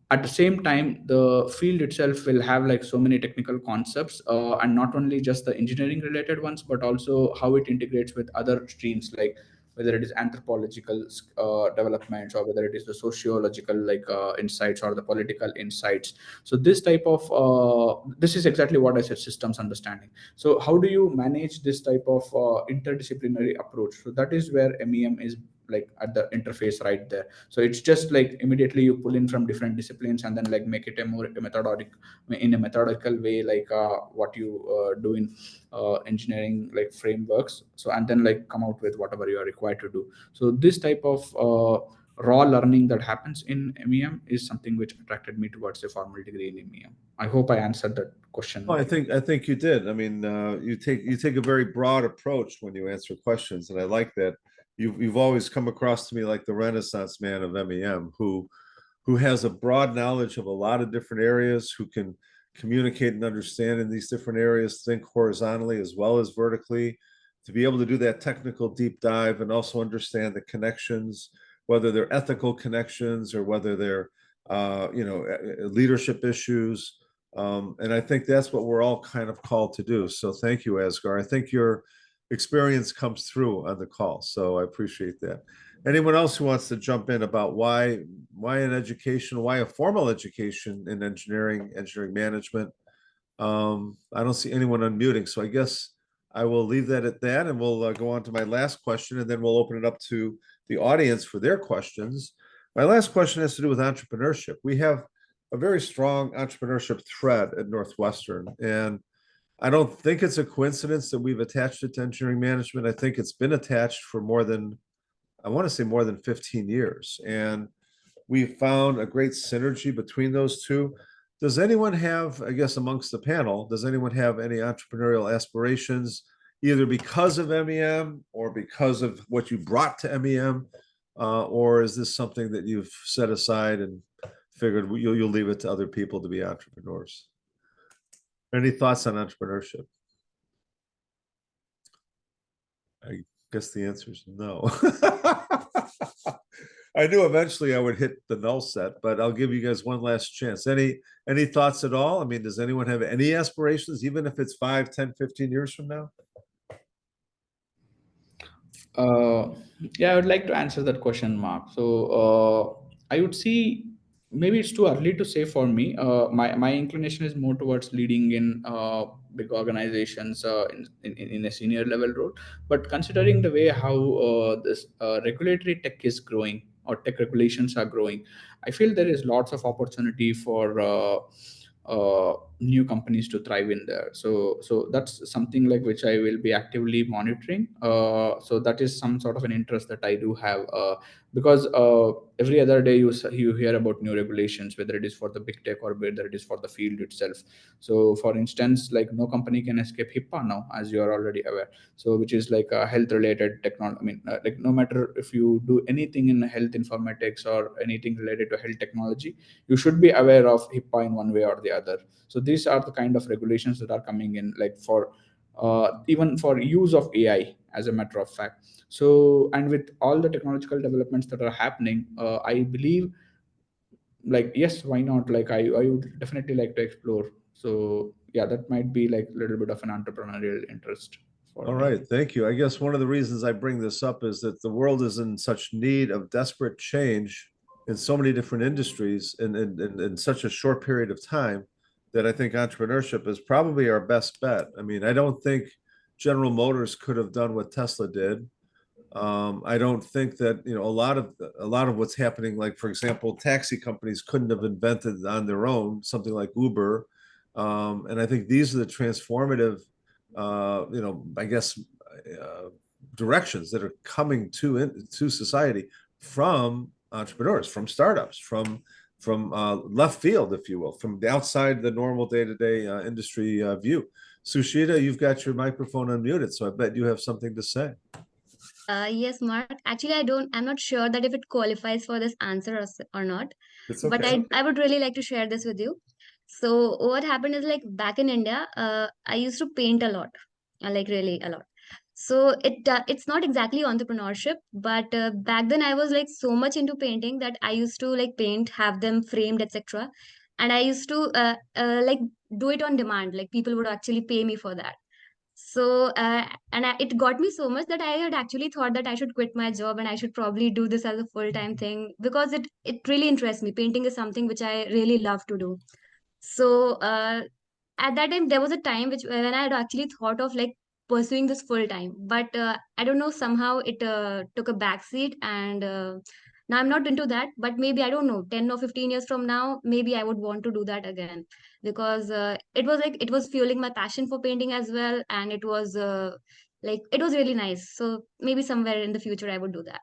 at the same time, the field itself will have like so many technical concepts, and not only just the engineering related ones, but also how it integrates with other streams, like whether it is anthropological developments, or whether it is the sociological like insights or the political insights. So this type of this is exactly what I said, systems understanding. So how do you manage this type of interdisciplinary approach? So that is where MEM is like at the interface right there. So it's just like immediately you pull in from different disciplines and then like make it a more methodical way, like what you do in engineering like frameworks. So and then like come out with whatever you are required to do. So this type of raw learning that happens in MEM is something which attracted me towards a formal degree in MEM. I hope I answered that question. Oh, I think you did. I mean, you take a very broad approach when you answer questions, and I like that. You've always come across to me like the Renaissance man of MEM, who has a broad knowledge of a lot of different areas, who can communicate and understand in these different areas, think horizontally as well as vertically, to be able to do that technical deep dive and also understand the connections, whether they're ethical connections or whether they're leadership issues. And I think that's what we're all kind of called to do. So thank you, Asghar. I think your experience comes through on the call, so I appreciate that. Anyone else who wants to jump in about why an education, why a formal education in engineering management? I don't see anyone unmuting, so I guess I will leave that at that, and we'll go on to my last question, and then we'll open it up to the audience for their questions. My last question has to do with entrepreneurship. We have a very strong entrepreneurship thread at Northwestern, and I don't think it's a coincidence that we've attached it to engineering management. I think it's been attached for more than, I want to say more than 15 years. And we found a great synergy between those two. Does anyone have, I guess, amongst the panel, does anyone have any entrepreneurial aspirations, either because of MEM or because of what you brought to MEM? Or is this something that you've set aside and figured you'll leave it to other people to be entrepreneurs? Any thoughts on entrepreneurship? I guess the answer is no. I knew eventually I would hit the null set, but I'll give you guys one last chance. Any thoughts at all? I mean, does anyone have any aspirations, even if it's 5, 10, 15 years from now? Yeah, I would like to answer that question, Mark. So I would see, maybe it's too early to say for me. My inclination is more towards leading in big organizations in a senior level role. But considering the way how this regulatory tech is growing, or tech regulations are growing, I feel there is lots of opportunity for new companies to thrive in there. So that's something like which I will be actively monitoring. So that is some sort of an interest that I do have, because every other day you hear about new regulations, whether it is for the big tech or whether it is for the field itself. So for instance, like no company can escape HIPAA now, as you are already aware. So which is like a health related technology. I mean, like no matter if you do anything in health informatics or anything related to health technology, you should be aware of HIPAA in one way or the other. So these are the kind of regulations that are coming in, like for even for use of AI, as a matter of fact. So, and with all the technological developments that are happening, I believe, like, yes, why not? Like, I would definitely like to explore. So yeah, that might be like a little bit of an entrepreneurial interest for All me. right, thank you. I guess one of the reasons I bring this up is that the world is in such need of desperate change in so many different industries in such a short period of time, that I think entrepreneurship is probably our best bet. I mean, I don't think General Motors could have done what Tesla did. I don't think that, you know, a lot of what's happening, like for example, taxi companies couldn't have invented on their own something like Uber. And I think these are the transformative, you know, I guess, directions that are coming to society from entrepreneurs, from startups, from left field, if you will, from the outside the normal day-to-day industry view. Sushita, you've got your microphone unmuted, so I bet you have something to say. Yes, Mark. Actually, I'm not sure that if it qualifies for this answer or not, It's but okay. I would really like to share this with you. So what happened is, like, back in India, I used to paint a lot, like really a lot. So it's not exactly entrepreneurship, but back then I was like so much into painting that I used to like paint, have them framed, etc. And I used to like do it on demand. Like people would actually pay me for that. So, it got me so much that I had actually thought that I should quit my job and I should probably do this as a full-time thing, because it really interests me. Painting is something which I really love to do. So, at that time, there was a time when I had actually thought of like pursuing this full time, but I don't know, somehow it took a backseat, and now I'm not into that. But maybe, I don't know, 10 or 15 years from now, maybe I would want to do that again, because it was fueling my passion for painting as well, and it was like it was really nice. So maybe somewhere in the future I would do that.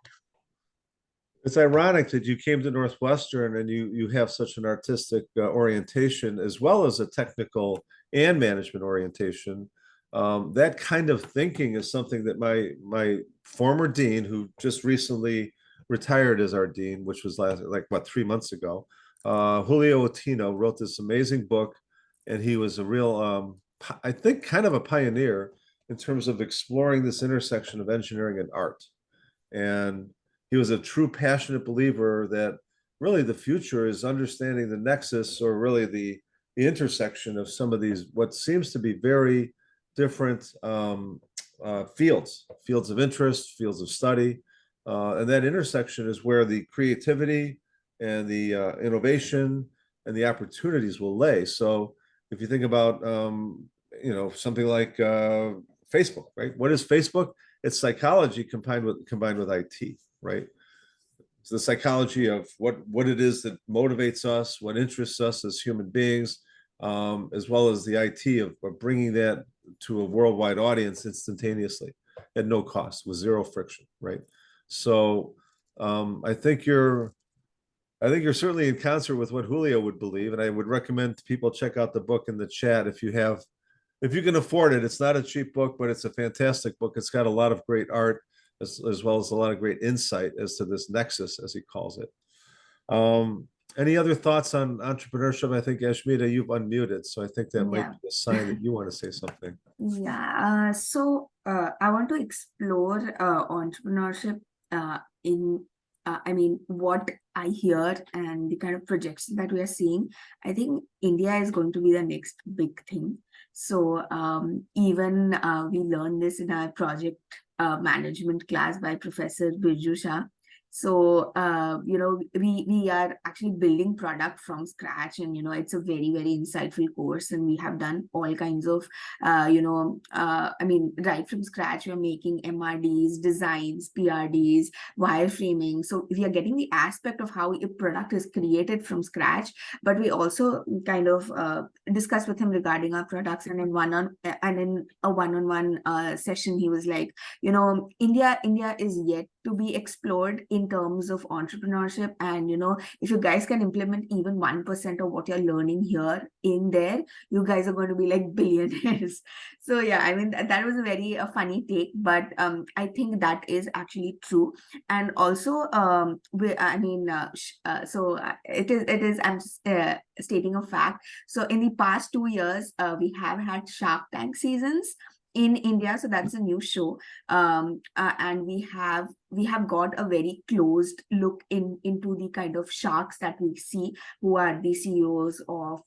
It's ironic that you came to Northwestern and you have such an artistic orientation, as well as a technical and management orientation. That kind of thinking is something that my former dean, who just recently retired as our dean, which was like what, 3 months ago, Julio Otino, wrote this amazing book, and he was a real, I think, kind of a pioneer in terms of exploring this intersection of engineering and art. And he was a true passionate believer that really the future is understanding the nexus, or really the intersection of some of these, what seems to be very different fields of interest, fields of study. And that intersection is where the creativity and the innovation and the opportunities will lay. So if you think about, you know, something like Facebook, right? What is Facebook? It's psychology combined with IT, right? It's the psychology of what it is that motivates us, what interests us as human beings, as well as the IT of bringing that to a worldwide audience instantaneously at no cost with zero friction, right? So I think you're certainly in concert with what Julio would believe, and I would recommend people check out the book in the chat if you can afford it. It's not a cheap book, but it's a fantastic book. It's got a lot of great art as well as a lot of great insight as to this nexus, as he calls it. Any other thoughts on entrepreneurship? I think Ashmita, you've unmuted, so I think that might be a sign that you want to say something. Yeah, I want to explore entrepreneurship I mean, what I hear and the kind of projections that we are seeing. I think India is going to be the next big thing. So even we learned this in our project management class by Professor Birju Shah. So, we are actually building product from scratch, and, it's a very, very insightful course, and we have done all kinds of, right from scratch, we're making MRDs, designs, PRDs, wireframing. So we are getting the aspect of how a product is created from scratch, but we also kind of discussed with him regarding our products, and in a one-on-one session, he was like, India is yet to be explored in terms of entrepreneurship, and if you guys can implement even 1% of what you're learning here in there, you guys are going to be like billionaires. So yeah, I mean, that was a very funny take, but I think that is actually true. And also it is I'm stating a fact. So in the past 2 years, we have had Shark Tank seasons in India. So that's a new show. And we have got a very closed look into the kind of sharks that we see, who are the CEOs of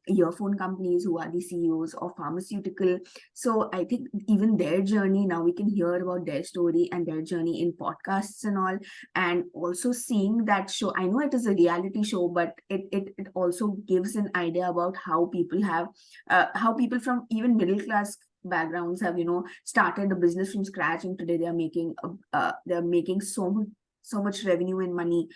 earphone companies, who are the CEOs of pharmaceutical. So I think even their journey, now we can hear about their story and their journey in podcasts and all. And also seeing that show, I know it is a reality show, but it also gives an idea about how people from even middle class backgrounds have started a business from scratch, and today they're making so much revenue and money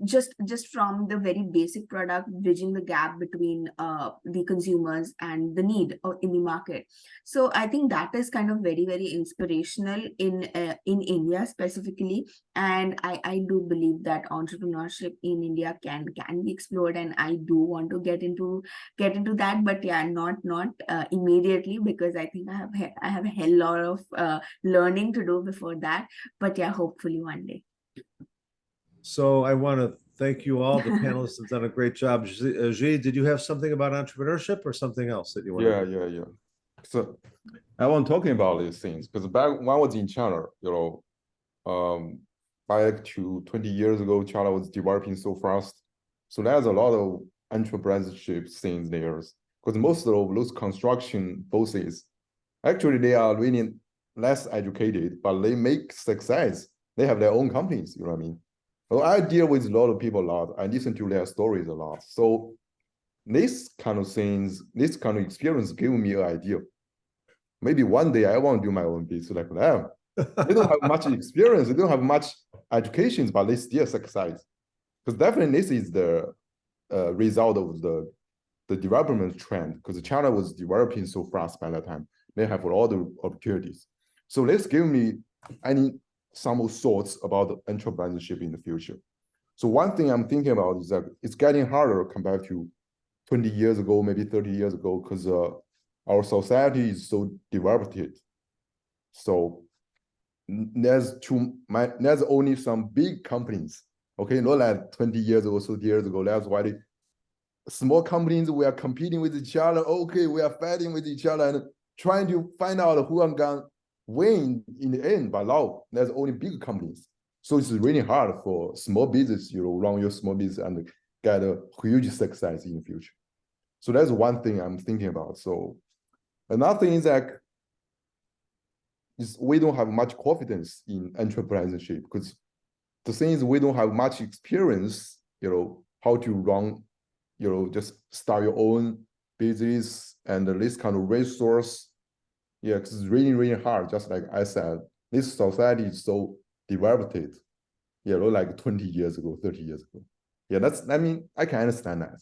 just from the very basic product, bridging the gap between the consumers and the need in the market. So I think that is kind of very, very inspirational in India specifically. And I do believe that entrepreneurship in India can be explored, and I do want to get into that, but yeah, not immediately, because I think I have a hell lot of learning to do before that. But yeah, hopefully one day. So I want to thank you all. The panelists have done a great job. Ajay, did you have something about entrepreneurship or something else that you want to? Yeah. So I want talking about these things because back when I was in China, back to 20 years ago, China was developing so fast. So there's a lot of entrepreneurship things there. Because most of those construction bosses, actually they are really less educated, but they make success. They have their own companies, you know what I mean? Well, I deal with a lot of people a lot. I listen to their stories a lot. So this kind of things, this kind of experience gave me an idea. Maybe one day I want to do my own business like them. They don't have much experience. They don't have much education, but they still succeed. Because definitely this is the result of the development trend, because China was developing so fast by that time. They have all the opportunities. So let's give me some thoughts about entrepreneurship in the future. So one thing I'm thinking about is that it's getting harder compared to 20 years ago, maybe 30 years ago, because our society is so developed. So there's only some big companies, okay, not like 20 years ago, 30 years ago. That's why small companies, we are competing with each other. Okay, we are fighting with each other and trying to find out who are going to win in the end. But now there's only big companies. So it's really hard for small business, run your small business and get a huge success in the future. So that's one thing I'm thinking about. So another thing is that we don't have much confidence in entrepreneurship, because the thing is we don't have much experience, how to run, just start your own business and this kind of resource. Yeah, because it's really, really hard. Just like I said, this society is so developed, like 20 years ago, 30 years ago. Yeah, I can understand that.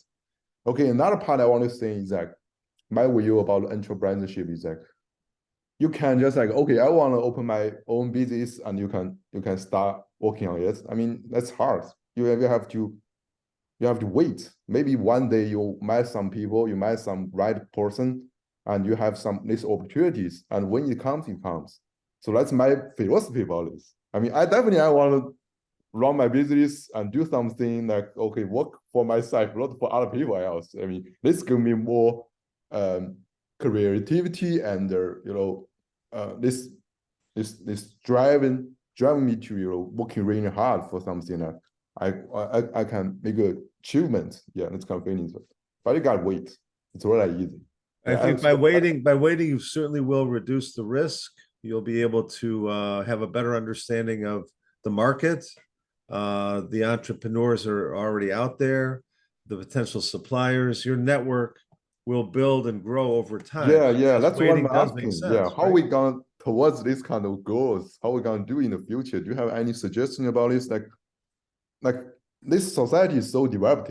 Okay, another part I want to say is that my view about entrepreneurship is that you can just like, okay, I want to open my own business and you can start working on it. I mean, that's hard. You have to wait. Maybe one day you meet some people, you meet some right person, and you have these opportunities. And when it comes, it comes. So that's my philosophy about this. I mean, I want to run my business and do something like, okay, work for myself, not for other people else. I mean, this give me more creativity and this driving me to working really hard for something that I can make a achievement. Yeah, it's kind of feeling, but you gotta wait. It's really easy. I think by waiting, you certainly will reduce the risk. You'll be able to have a better understanding of the market. The entrepreneurs are already out there, the potential suppliers, your network will build and grow over time. Yeah, that's what I'm does make asking. sense, Yeah, how right? we going towards this kind of goals? How we gonna do in the future? Do you have any suggestion about this? Like this society is so developed,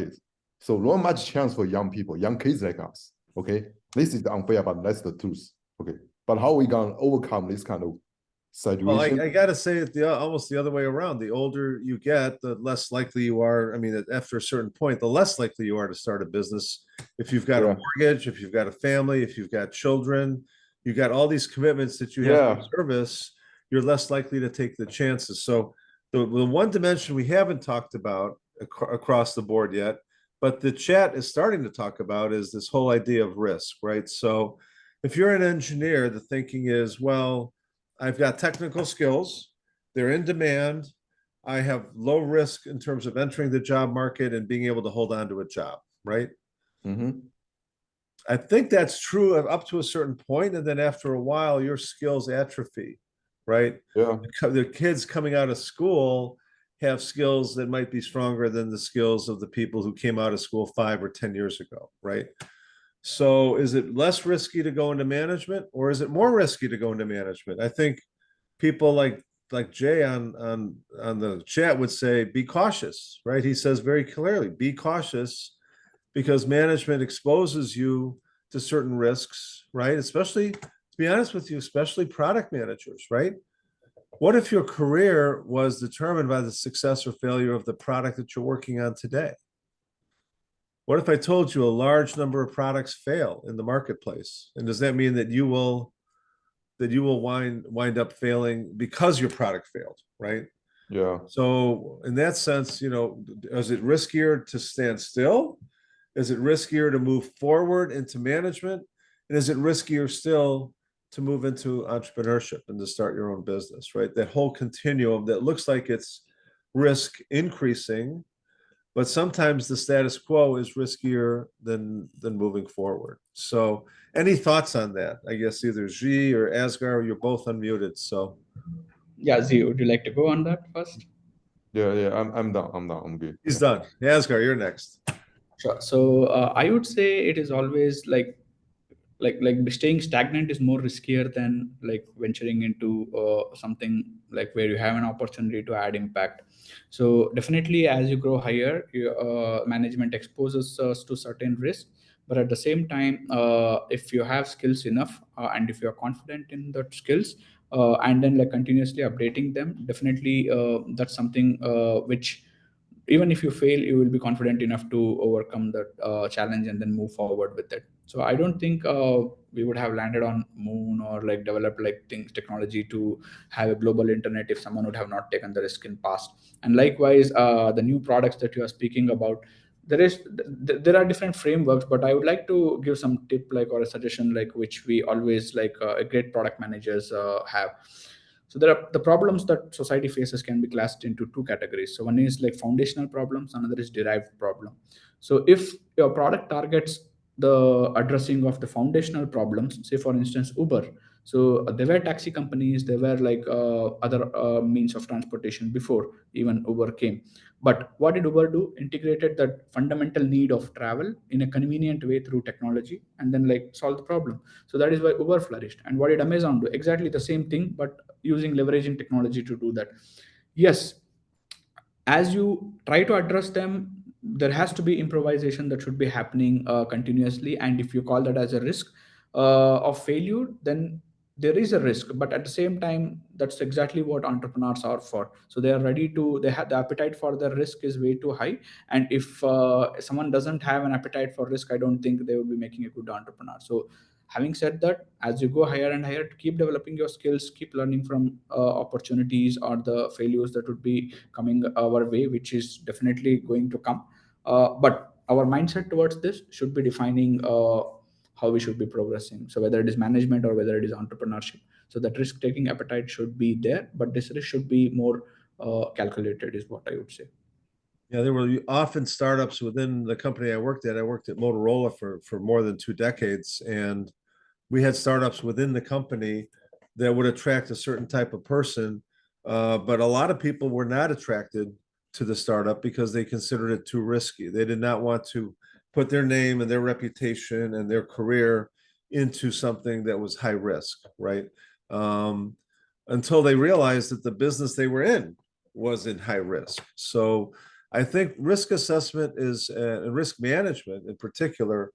so not much chance for young people, young kids like us. Okay, this is unfair, but that's the truth. Okay, but how we gonna overcome this kind of situation? Well, I gotta say it almost the other way around. The older you get, the less likely you are. I mean, after a certain point, the less likely you are to start a business. If you've got a mortgage, if you've got a family, if you've got children, you've got all these commitments that you have to service, you're less likely to take the chances. So the one dimension we haven't talked about across the board yet, but the chat is starting to talk about, is this whole idea of risk, right? So if you're an engineer, the thinking is, well, I've got technical skills, they're in demand, I have low risk in terms of entering the job market and being able to hold on to a job, right? I think that's true up to a certain point, and then after a while, your skills atrophy, right? Yeah. The kids coming out of school have skills that might be stronger than the skills of the people who came out of school 5 or 10 years ago, right? So is it less risky to go into management, or is it more risky to go into management? I think people like Jay on the chat would say, be cautious, right? He says very clearly, be cautious, because management exposes you to certain risks, right? Especially, to be honest with you, especially product managers, right? What if your career was determined by the success or failure of the product that you're working on today? What if I told you a large number of products fail in the marketplace? And does that mean that you will wind up failing because your product failed, right? Yeah. So in that sense, is it riskier to stand still? Is it riskier to move forward into management? And is it riskier still to move into entrepreneurship and to start your own business, right? That whole continuum that looks like it's risk increasing, but sometimes the status quo is riskier than moving forward. So any thoughts on that? I guess either Xi or Asghar, you're both unmuted, so. Yeah, Xi, would you like to go on that first? Yeah, I'm done. I'm good. He's done. Asghar, you're next. Sure. So I would say it is always like staying stagnant is more riskier than like venturing into something like where you have an opportunity to add impact. So definitely, as you grow higher, management exposes us to certain risks. But at the same time, if you have skills enough and if you're confident in the skills, and then like continuously updating them, definitely that's something which, even if you fail, you will be confident enough to overcome that challenge and then move forward with it. So I don't think we would have landed on moon or like developed like technology to have a global internet if someone would have not taken the risk in past. And likewise, the new products that you are speaking about, there are different frameworks, but I would like to give some tip like or a suggestion like which we always like great product managers have. So there are the problems that society faces can be classed into two categories. So one is like foundational problems, another is derived problem. So if your product targets the addressing of the foundational problems, say for instance Uber, so there were taxi companies, there were like other means of transportation before even Uber came. But what did Uber do? Integrated that fundamental need of travel in a convenient way through technology and then like solve the problem. So that is why Uber flourished. And what did Amazon do? Exactly the same thing, but using leveraging technology to do that. Yes, as you try to address them, there has to be improvisation that should be happening continuously. And if you call that as a risk of failure, then there is a risk. But at the same time, that's exactly what entrepreneurs are for. So they are ready to, they have the appetite for the risk is way too high. And if someone doesn't have an appetite for risk, I don't think they will be making a good entrepreneur. So having said that, as you go higher and higher, to keep developing your skills, keep learning from opportunities or the failures that would be coming our way, which is definitely going to come. But our mindset towards this should be defining how we should be progressing. So whether it is management or whether it is entrepreneurship. So that risk-taking appetite should be there, but this risk should be more calculated, is what I would say. Yeah, there were often startups within the company I worked at. I worked at Motorola for more than 2 decades, and we had startups within the company that would attract a certain type of person, but a lot of people were not attracted to the startup because they considered it too risky. They did not want to put their name and their reputation and their career into something that was high risk, right? Until they realized that the business they were in was in high risk. So I think risk assessment is, and risk management in particular,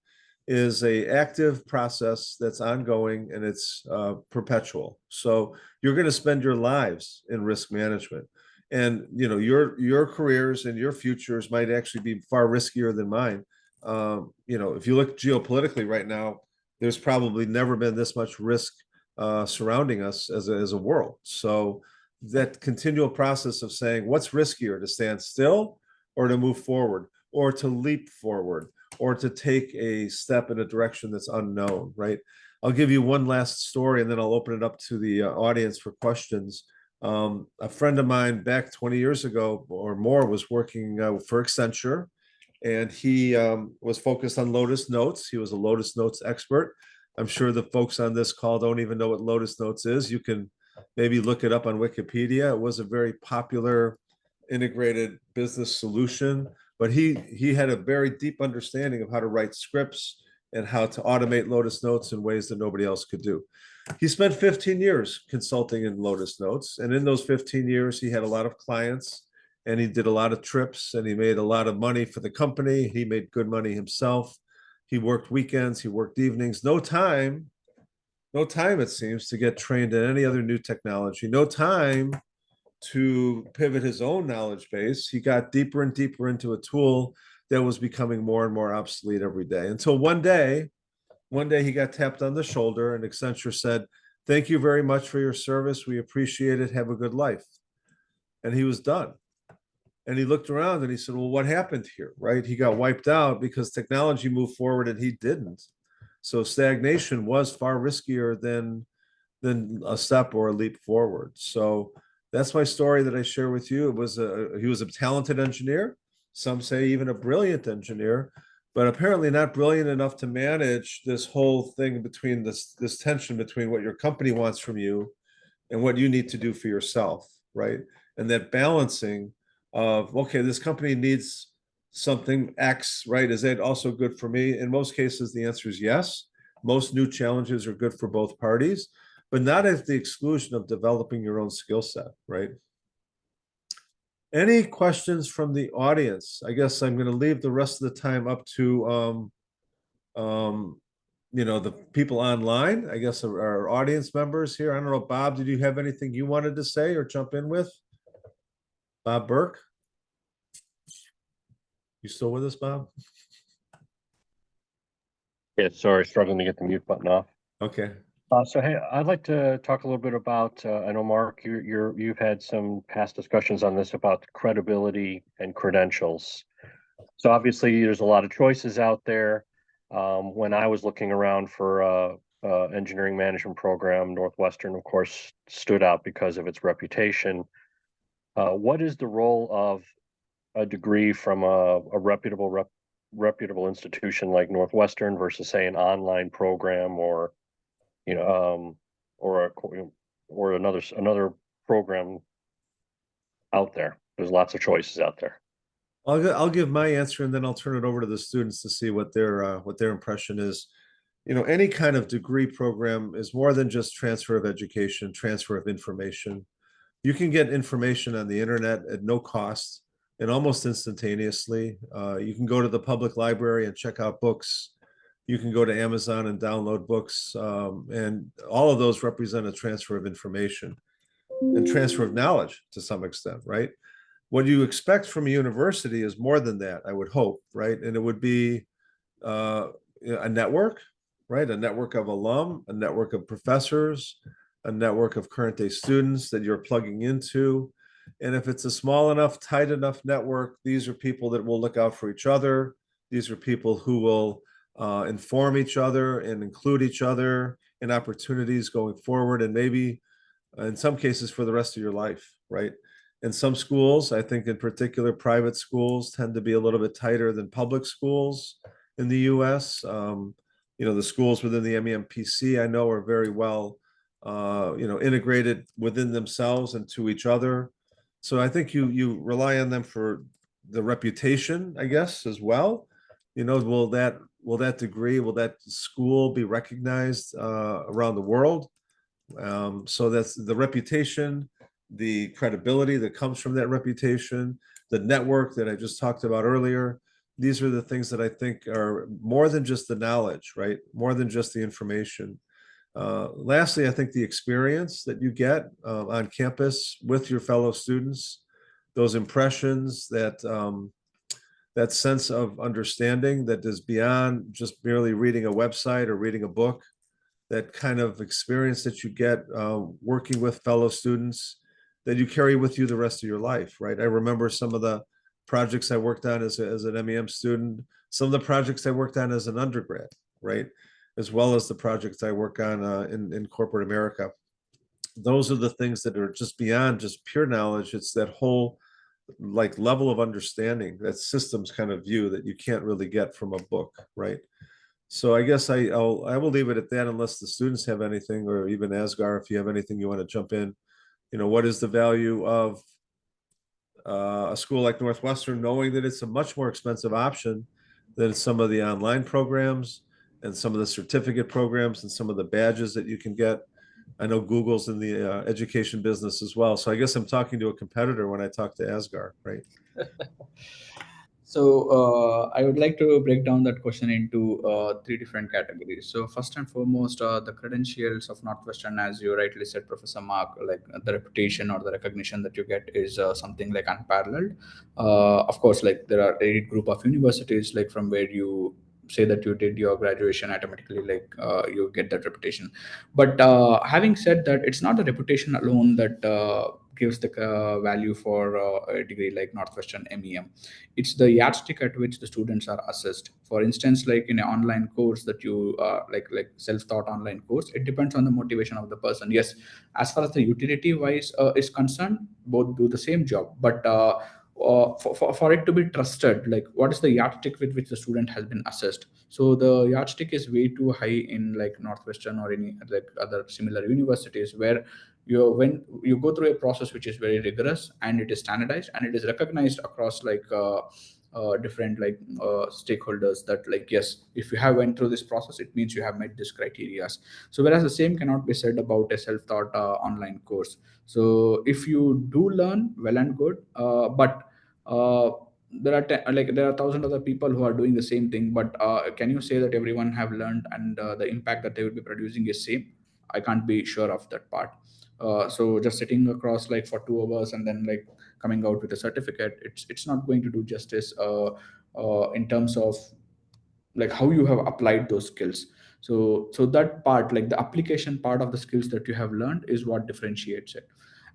is a active process that's ongoing and it's perpetual. So you're going to spend your lives in risk management. And you know, your careers and your futures might actually be far riskier than mine. You know, if you look geopolitically right now, there's probably never been this much risk surrounding us as a world. So that continual process of saying what's riskier, to stand still or to move forward or to leap forward or to take a step in a direction that's unknown, right? I'll give you one last story and then I'll open it up to the audience for questions. A friend of mine back 20 years ago or more was working for Accenture, and he was focused on Lotus Notes. He was a Lotus Notes expert. I'm sure the folks on this call don't even know what Lotus Notes is. You can maybe look it up on Wikipedia. It was a very popular integrated business solution, but he had a very deep understanding of how to write scripts and how to automate Lotus Notes in ways that nobody else could do. He spent 15 years consulting in Lotus Notes, and in those 15 years, he had a lot of clients, and he did a lot of trips, and he made a lot of money for the company. He made good money himself. He worked weekends, he worked evenings, no time, it seems, to get trained in any other new technology, no time to pivot his own knowledge base. He got deeper and deeper into a tool that was becoming more and more obsolete every day, until one day he got tapped on the shoulder and Accenture said, "Thank you very much for your service. We appreciate it. Have a good life." And he was done. And he looked around and he said, well, what happened here, right? He got wiped out because technology moved forward and he didn't. So stagnation was far riskier than a step or a leap forward. So that's my story that I share with you. It was he was a talented engineer. Some say even a brilliant engineer, but apparently not brilliant enough to manage this whole thing between this tension between what your company wants from you and what you need to do for yourself, right? And that balancing of, okay, this company needs something X, right? Is that also good for me? In most cases, the answer is yes. Most new challenges are good for both parties, but not at the exclusion of developing your own skill set, right? Any questions from the audience? I guess I'm going to leave the rest of the time up to you know, the people online. I guess our audience members here. I don't know, Bob, did you have anything you wanted to say or jump in with? Bob Burke? You still with us, Bob? Yeah, sorry, struggling to get the mute button off. Okay. So hey, I'd like to talk a little bit about. I know, Mark, you've had some past discussions on this about credibility and credentials. So obviously, there's a lot of choices out there. When I was looking around for engineering management program, Northwestern, of course, stood out because of its reputation. What is the role of a degree from a reputable institution like Northwestern versus, say, an online program or, you know, or another program out there? There's lots of choices out there. I'll give my answer and then I'll turn it over to the students to see what their impression is. You know, any kind of degree program is more than just transfer of education, transfer of information. You can get information on the internet at no cost, and almost instantaneously. You can go to the public library and check out books. You can go to Amazon and download books, and all of those represent a transfer of information and transfer of knowledge to some extent, right? What you expect from a university is more than that, I would hope, right? And it would be a network, right? A network of alum, a network of professors, a network of current day students that you're plugging into. And if it's a small enough, tight enough network, these are people that will look out for each other. These are people who will inform each other and include each other in opportunities going forward, and maybe in some cases for the rest of your life, right? In some schools, I think in particular, private schools tend to be a little bit tighter than public schools in the US. The schools within the MEMPC, I know, are very well, integrated within themselves and to each other. So I think you rely on them for the reputation, I guess, as well. Will that degree, will that school be recognized around the world? So that's the reputation, the credibility that comes from that reputation, the network that I just talked about earlier. These are the things that I think are more than just the knowledge, right? More than just the information. Lastly, I think the experience that you get on campus with your fellow students, those impressions, that sense of understanding that is beyond just merely reading a website or reading a book, that kind of experience that you get working with fellow students that you carry with you the rest of your life, right? I remember some of the projects I worked on as an MEM student, some of the projects I worked on as an undergrad, right? As well as the projects I work on in corporate America. Those are the things that are just beyond just pure knowledge. It's that whole level of understanding, that systems kind of view that you can't really get from a book, right? So I guess I will leave it at that unless the students have anything, or even Asghar, if you have anything you want to jump in. What is the value of a school like Northwestern, knowing that it's a much more expensive option than some of the online programs and some of the certificate programs and some of the badges that you can get. I know Google's in the education business as well. So I guess I'm talking to a competitor when I talk to Asghar, right? So I would like to break down that question into three different categories. So first and foremost, the credentials of Northwestern, as you rightly said, Professor Mark, like the reputation or the recognition that you get is something like unparalleled. Of course, like there are a group of universities like from where you say that you did your graduation automatically, like you get that reputation. But having said that, it's not the reputation alone that gives the value for a degree like Northwestern MEM. It's the yardstick at which the students are assessed. For instance, like in an online course that you like self-taught online course, it depends on the motivation of the person. Yes, as far as the utility wise is concerned, both do the same job, but for it to be trusted, like what is the yardstick with which the student has been assessed? So the yardstick is way too high in like Northwestern or any like other similar universities, where when you go through a process which is very rigorous and it is standardized and it is recognized across like different like stakeholders, that like, yes, if you have went through this process, it means you have met these criteria. So whereas the same cannot be said about a self-taught online course. So if you do learn, well and good, but there are 1,000 other people who are doing the same thing, but can you say that everyone have learned and the impact that they will be producing is same? I can't be sure of that part. So just sitting across like for 2 hours and then like coming out with a certificate, it's not going to do justice in terms of like how you have applied those skills. So that part, like the application part of the skills that you have learned, is what differentiates it.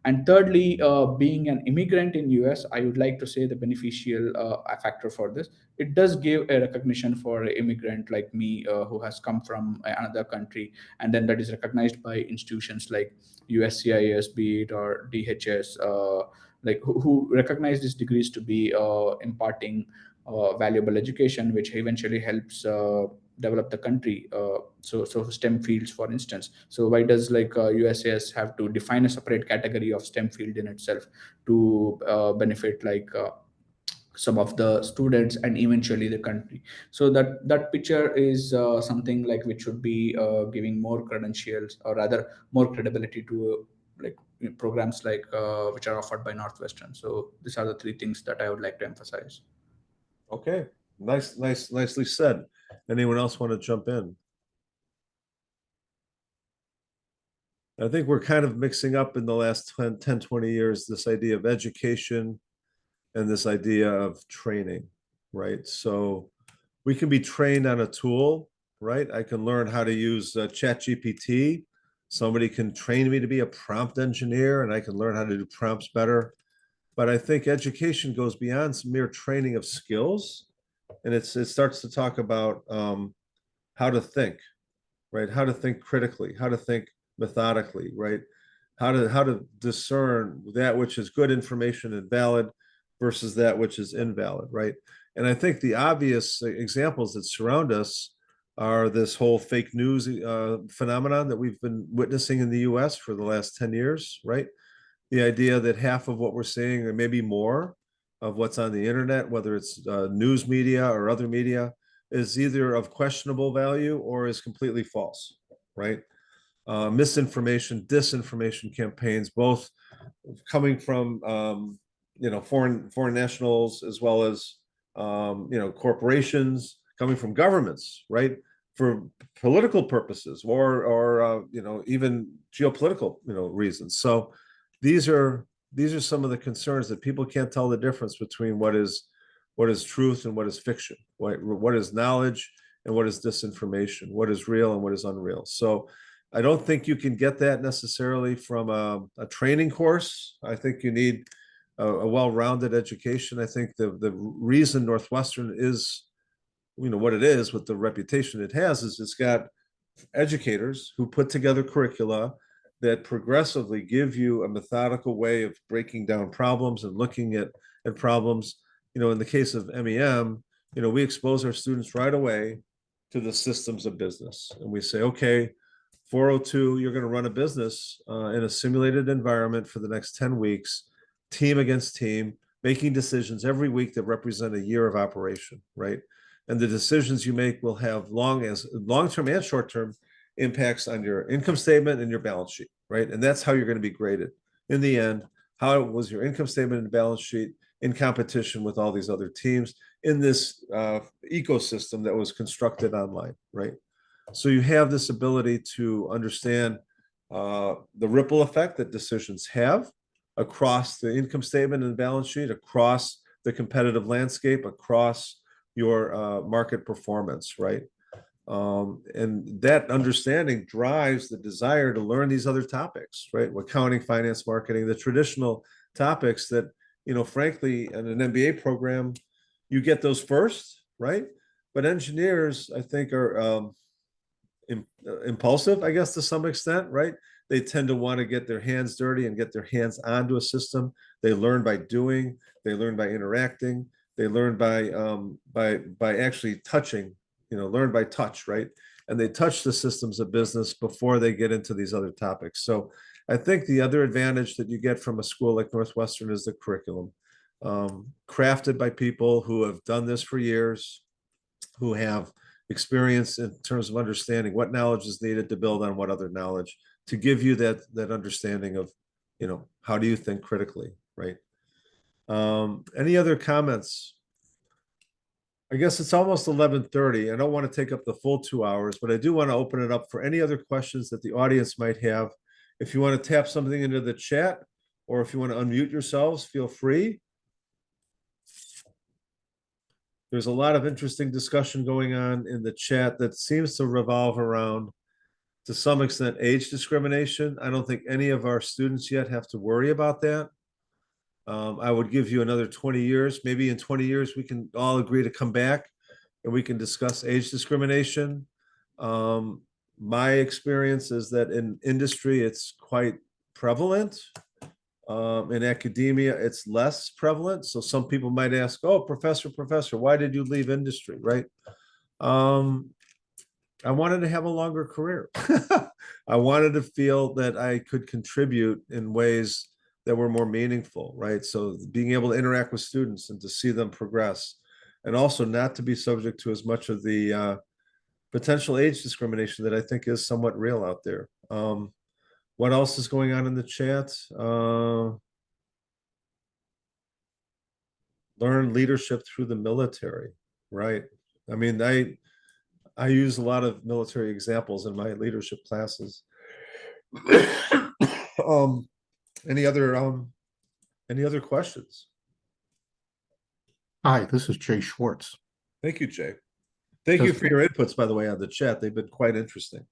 And thirdly, being an immigrant in US, I would like to say the beneficial factor for this, it does give a recognition for an immigrant like me who has come from another country, and then that is recognized by institutions like USCIS, be it, or DHS, like who recognize these degrees to be imparting valuable education, which eventually helps develop the country. So STEM fields, for instance. So why does like USAS have to define a separate category of STEM field in itself to benefit like some of the students and eventually the country? So that picture is something like which should be giving more credentials, or rather more credibility to like programs like which are offered by Northwestern. So these are the three things that I would like to emphasize. Okay, nicely said. Anyone else want to jump in? I think we're kind of mixing up in the last 10, 20 years, this idea of education and this idea of training, right? So we can be trained on a tool, right? I can learn how to use ChatGPT. Somebody can train me to be a prompt engineer and I can learn how to do prompts better. But I think education goes beyond mere training of skills. And it starts to talk about how to think, right? How to think critically, how to think methodically, right? How to discern that which is good information and valid versus that which is invalid, right? And I think the obvious examples that surround us are this whole fake news phenomenon that we've been witnessing in the US for the last 10 years, right? The idea that half of what we're seeing, or maybe more, of what's on the internet, whether it's news media or other media, is either of questionable value or is completely false, right? Misinformation, disinformation campaigns, both coming from foreign nationals as well as corporations, coming from governments, right, for political purposes or even geopolitical reasons. So these are some of the concerns that people can't tell the difference between what is truth and what is fiction, what is knowledge and what is disinformation, what is real and what is unreal. So I don't think you can get that necessarily from a training course. I think you need a well-rounded education. I think the reason Northwestern is, what it is with the reputation it has is it's got educators who put together curricula that progressively give you a methodical way of breaking down problems and looking at problems. In the case of MEM, we expose our students right away to the systems of business. And we say, okay, 402, you're going to run a business in a simulated environment for the next 10 weeks, team against team, making decisions every week that represent a year of operation, right? And the decisions you make will have long-term and short-term impacts on your income statement and your balance sheet, right? And that's how you're going to be graded. In the end, how was your income statement and balance sheet in competition with all these other teams in this ecosystem that was constructed online, right? So you have this ability to understand the ripple effect that decisions have across the income statement and balance sheet, across the competitive landscape, across your market performance, right? And that understanding drives the desire to learn these other topics, right? Accounting, finance, marketing, the traditional topics that, frankly, in an MBA program, you get those first, right? But engineers, I think, are impulsive, I guess, to some extent, right? They tend to want to get their hands dirty and get their hands onto a system. They learn by doing, they learn by interacting, they learn by actually touching, learn by touch, right? And they touch the systems of business before they get into these other topics. So I think the other advantage that you get from a school like Northwestern is the curriculum, crafted by people who have done this for years, who have experience in terms of understanding what knowledge is needed to build on what other knowledge, to give you that understanding of, how do you think critically, right? Any other comments? I guess it's almost 11:30. I don't want to take up the full 2 hours, but I do want to open it up for any other questions that the audience might have. If you want to tap something into the chat, or if you want to unmute yourselves, feel free. There's a lot of interesting discussion going on in the chat that seems to revolve around, to some extent, age discrimination. I don't think any of our students yet have to worry about that. I would give you another 20 years. Maybe in 20 years, we can all agree to come back and we can discuss age discrimination. My experience is that in industry, it's quite prevalent. In academia, it's less prevalent. So some people might ask, oh, professor, why did you leave industry, right? I wanted to have a longer career. I wanted to feel that I could contribute in ways that were more meaningful, right? So being able to interact with students and to see them progress, and also not to be subject to as much of the potential age discrimination that I think is somewhat real out there. What else is going on in the chat? Learn leadership through the military, right? I mean, I use a lot of military examples in my leadership classes. um, any other questions? Hi, this is Jay Schwartz. Thank you, Jay. Thank you Just- for your inputs, by the way, on the chat. They've been quite interesting.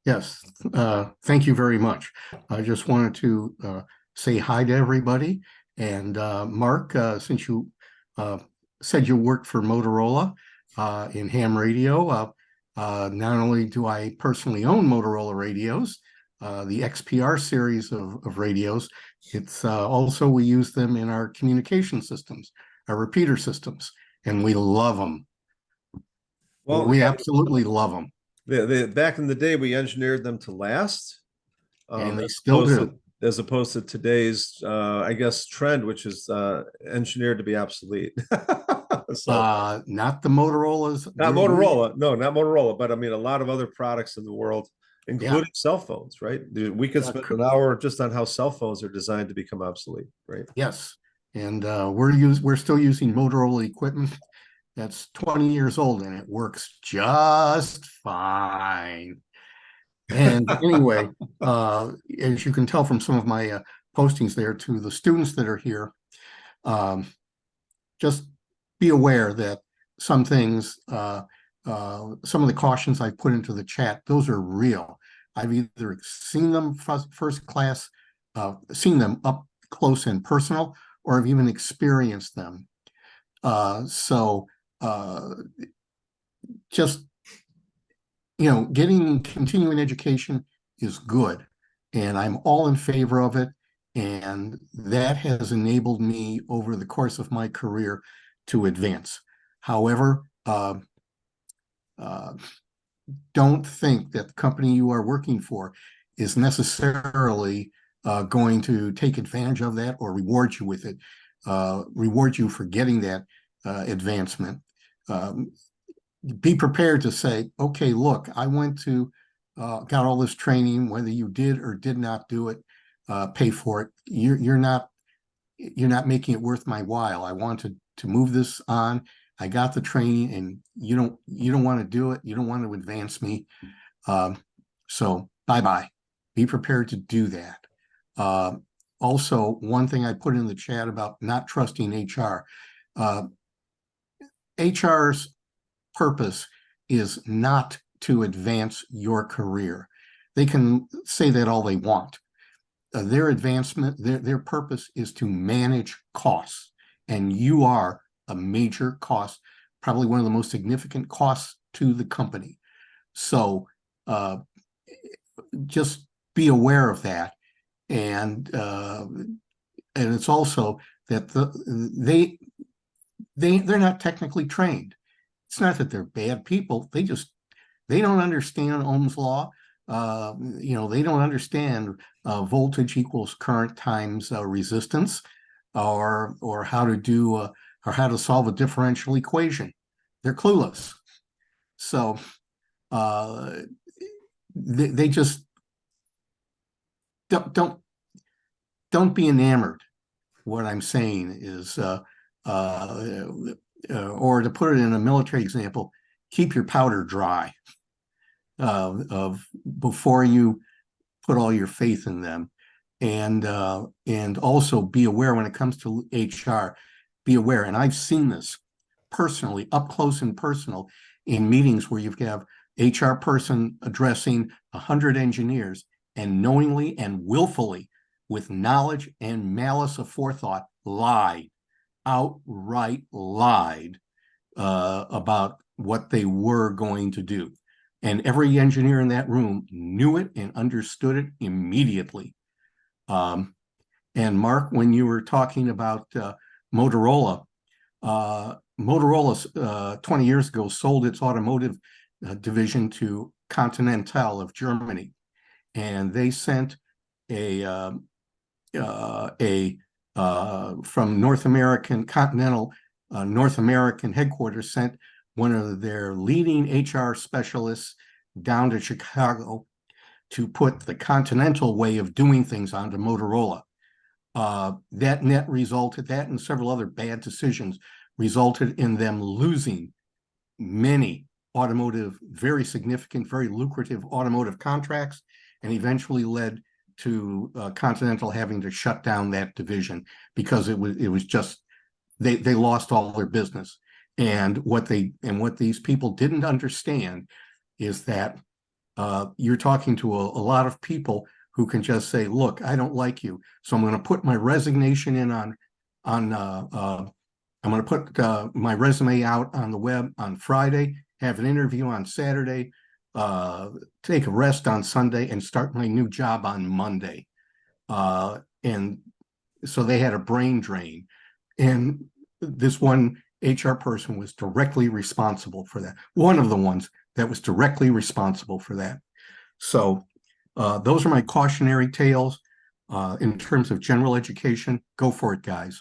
Yes, thank you very much. I just wanted to say hi to everybody. And Mark, since you said you worked for Motorola in ham radio, not only do I personally own Motorola radios, the XPR series of radios, it's also we use them in our communication systems, our repeater systems, and we love them. Well, We absolutely love them. back in the day, we engineered them to last. And they as still opposed do. as opposed to today's, I guess, trend, which is engineered to be obsolete. So, Not the Motorola's. not Motorola, no, not Motorola, but I mean, a lot of other products in the world, including cell phones, right? We could spend an hour just on how cell phones are designed to become obsolete, right? Yes, and we're still using Motorola equipment that's 20 years old and it works just fine. And anyway, as you can tell from some of my postings there to the students that are here, just be aware that some things, some of the cautions I put into the chat, those are real. I've either seen them first class, seen them up close and personal, or I've even experienced them. So just, getting continuing education is good, and I'm all in favor of it. And that has enabled me over the course of my career to advance. However, don't think that the company you are working for is necessarily going to take advantage of that or reward you with it, reward you for getting that advancement. Be prepared to say, okay, look, I went to, got all this training, whether you did or did not do it, pay for it. You're not making it worth my while. I wanted to move this on. I got the training, and you don't want to do it. You don't want to advance me. So bye-bye. Be prepared to do that. Also, one thing I put in the chat about not trusting HR. HR's purpose is not to advance your career. They can say that all they want. Their advancement, their purpose is to manage costs, and you are a major cost, probably one of the most significant costs to the company. So just be aware of that, and it's also that they're not technically trained. It's not that they're bad people. They don't understand Ohm's law. They don't understand voltage equals current times resistance, or how to do or how to solve a differential equation. They're clueless. So they just don't be enamored. What I'm saying is, or to put it in a military example, keep your powder dry before you put all your faith in them. And also be aware when it comes to HR, be aware. And I've seen this personally, up close and personal, in meetings where you've got HR person addressing 100 engineers, and knowingly and willfully, with knowledge and malice aforethought, outright lied about what they were going to do. And every engineer in that room knew it and understood it immediately. And Mark, when you were talking about Motorola, Motorola 20 years ago sold its automotive division to Continental of Germany, and they sent from North American Continental North American headquarters sent one of their leading HR specialists down to Chicago to put the Continental way of doing things onto Motorola. That and several other bad decisions resulted in them losing many very significant, very lucrative automotive contracts, and eventually led to Continental having to shut down that division because it was just they lost all their business. And what these people didn't understand is that you're talking to a lot of people who can just say, look, I don't like you, so I'm going to put my resignation in I'm going to put my resume out on the web on Friday, have an interview on Saturday, take a rest on Sunday, and start my new job on Monday. And so they had a brain drain. And this one HR person was directly responsible for that. One of the ones that was directly responsible for that. So those are my cautionary tales. In terms of general education, go for it, guys.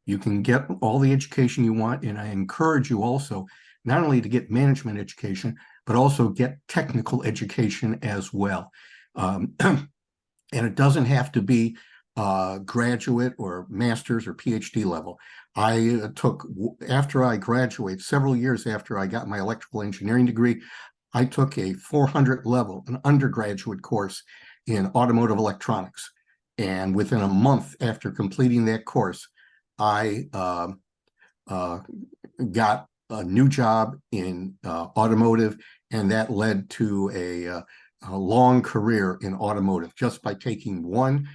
You can get all the education you want, and I encourage you also not only to get management education, but also get technical education as well. And it doesn't have to be graduate or master's or PhD level. I took, after I graduated, several years after I got my electrical engineering degree, I took a 400 level, an undergraduate course in automotive electronics. And within a month after completing that course, I got a new job in automotive, and that led to a long career in automotive just by taking one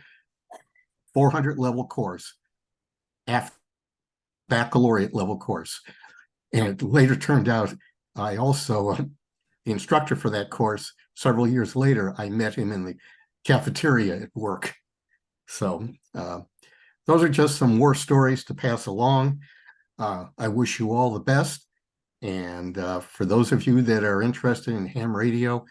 400 level course, baccalaureate level course. And it later turned out I also, the instructor for that course, several years later, I met him in the cafeteria at work. So those are just some war stories to pass along. I wish you all the best. And for those of you that are interested in ham radio,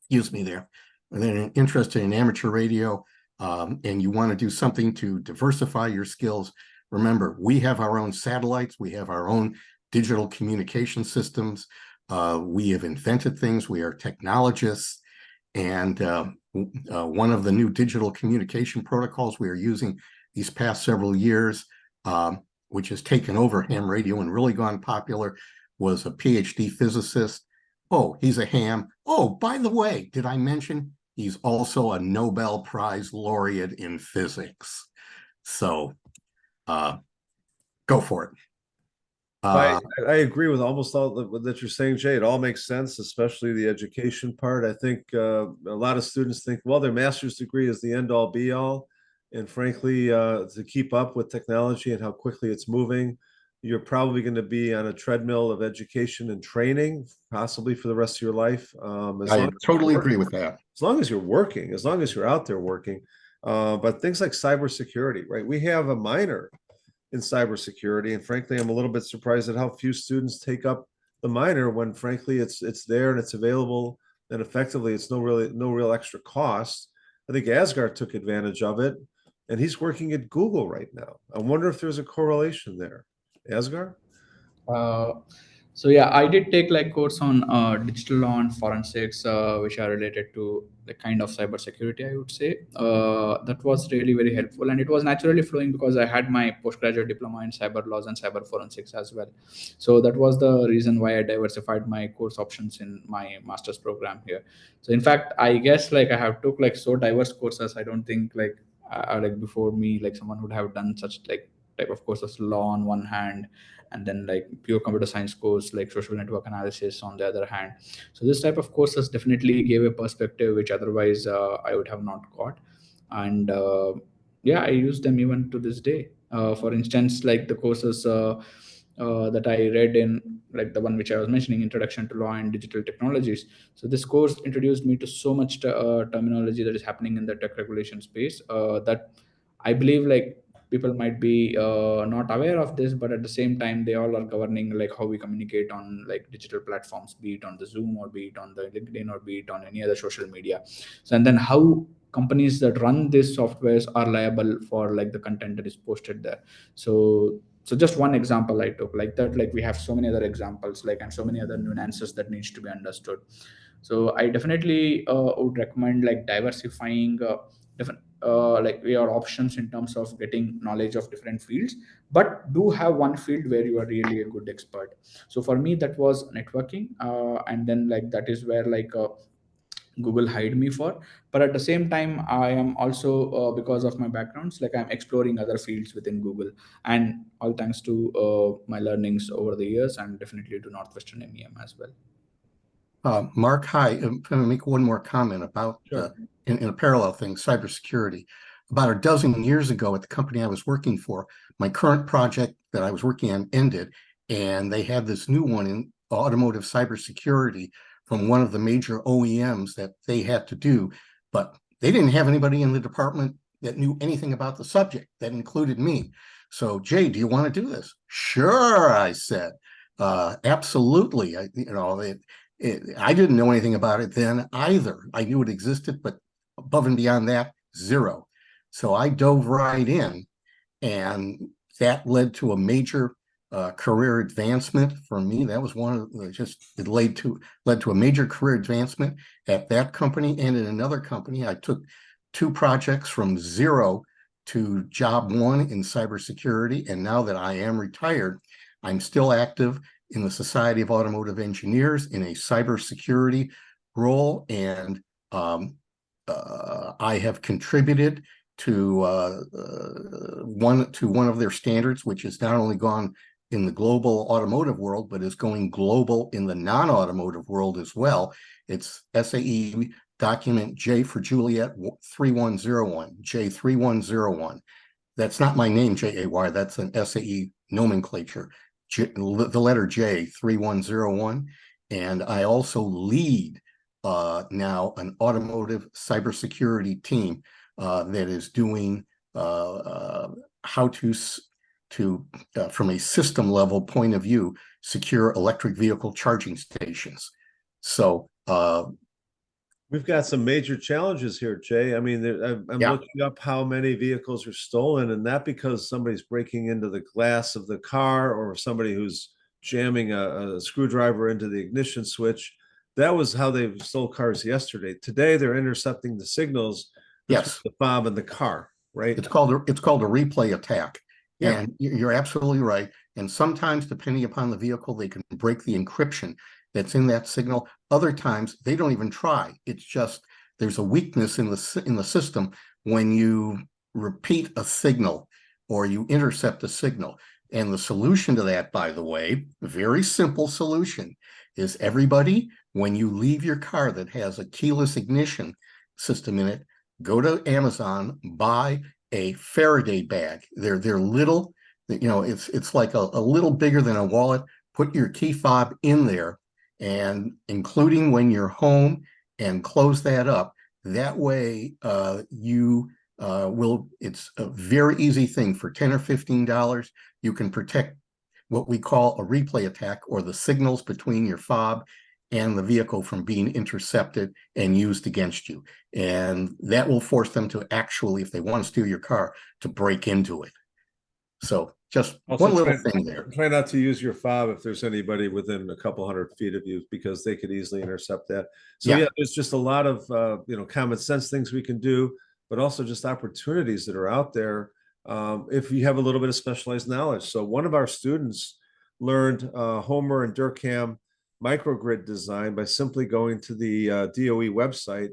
excuse me there, and then interested in amateur radio, and you want to do something to diversify your skills, remember, we have our own satellites, we have our own digital communication systems, we have invented things, we are technologists, and one of the new digital communication protocols we are using these past several years, which has taken over ham radio and really gone popular, was a PhD physicist. Oh, he's a ham. Oh, by the way, did I mention he's also a Nobel Prize laureate in physics? So go for it. I agree with almost all that you're saying, Jay. It all makes sense, especially the education part. I think a lot of students think, well, their master's degree is the end all be all. And frankly, to keep up with technology and how quickly it's moving, you're probably going to be on a treadmill of education and training, possibly for the rest of your life. I totally agree with that. As long as you're working, as long as you're out there working. But things like cybersecurity, right? We have a minor in cybersecurity, and frankly, I'm a little bit surprised at how few students take up the minor when, frankly, it's there and it's available, and effectively, it's no real extra cost. I think Asghar took advantage of it, and he's working at Google right now. I wonder if there's a correlation there. Asghar? So yeah, I did take like course on digital law and forensics, which are related to the kind of cybersecurity, I would say. That was really very helpful, and it was naturally flowing because I had my postgraduate diploma in cyber laws and cyber forensics as well. So that was the reason why I diversified my course options in my master's program here. So in fact, I guess like I have took like so diverse courses. I don't think like before me, like someone would have done such like type of courses, law on one hand, and then like pure computer science course like social network analysis on the other hand. So this type of courses definitely gave a perspective which otherwise I would have not got. And yeah, I use them even to this day. For instance, like the courses that I read in like the one which I was mentioning, Introduction to Law and Digital Technologies. So this course introduced me to so much terminology that is happening in the tech regulation space that I believe like people might be not aware of this, but at the same time, they all are governing like how we communicate on like digital platforms, be it on the Zoom or be it on the LinkedIn or be it on any other social media. So, and then how companies that run these softwares are liable for like the content that is posted there. So So just one example I took like that. Like we have so many other examples, like, and so many other nuances that needs to be understood. So I definitely would recommend like diversifying different like your options in terms of getting knowledge of different fields, but do have one field where you are really a good expert. So for me, that was networking, and then like that is where like Google hired me for. But at the same time, I am also because of my backgrounds, like I'm exploring other fields within Google, and all thanks to my learnings over the years, and definitely to Northwestern MEM as well. Mark, hi. I'm going to make one more comment about, Sure. in a parallel thing, cybersecurity. About a dozen years ago at the company I was working for, my current project that I was working on ended, and they had this new one in automotive cybersecurity from one of the major OEMs that they had to do, but they didn't have anybody in the department that knew anything about the subject. That included me. So, Jay, do you want to do this? Sure, I said. Absolutely. I didn't know anything about it then either. I knew it existed, but above and beyond that, zero. So I dove right in, and that led to a major career advancement for me. That was one of the it led to a major career advancement at that company and in another company. I took 2 projects from zero to job 1 in cybersecurity, and now that I am retired, I'm still active in the Society of Automotive Engineers in a cybersecurity role, and I have contributed to one of their standards, which has not only gone in the global automotive world, but is going global in the non-automotive world as well. It's SAE document J for Juliet 3101, J3101. That's not my name, J-A-Y, that's an SAE nomenclature. The letter J, 3101, and I also lead now an automotive cybersecurity team that is doing how to from a system level point of view, secure electric vehicle charging stations. So we've got some major challenges here, Jay. I mean, I'm Yeah. looking up how many vehicles are stolen, and not because somebody's breaking into the glass of the car or somebody who's jamming a screwdriver into the ignition switch. That was how they stole cars yesterday. Today, they're intercepting the signals between Yes. the fob and the car, right? It's called a replay attack. Yeah. And you're absolutely right. And sometimes, depending upon the vehicle, they can break the encryption that's in that signal. Other times, they don't even try. It's just there's a weakness in the system when you repeat a signal or you intercept a signal. And the solution to that, by the way, very simple solution, is everybody, when you leave your car that has a keyless ignition system in it, go to Amazon, buy a Faraday bag. They're little, it's like a little bigger than a wallet. Put your key fob in there, and including when you're home, and close that up. That way you will, it's a very easy thing. For $10 or $15, you can protect what we call a replay attack, or the signals between your fob and the vehicle from being intercepted and used against you. And that will force them to actually, if they want to steal your car, to break into it. So just Also, one little thing there. Try not to use your fob if there's anybody within a couple hundred feet of you, because they could easily intercept that. So Yeah. there's just a lot of common sense things we can do, but also just opportunities that are out there if you have a little bit of specialized knowledge. So one of our students learned Homer and Durkheim microgrid design by simply going to the DOE website,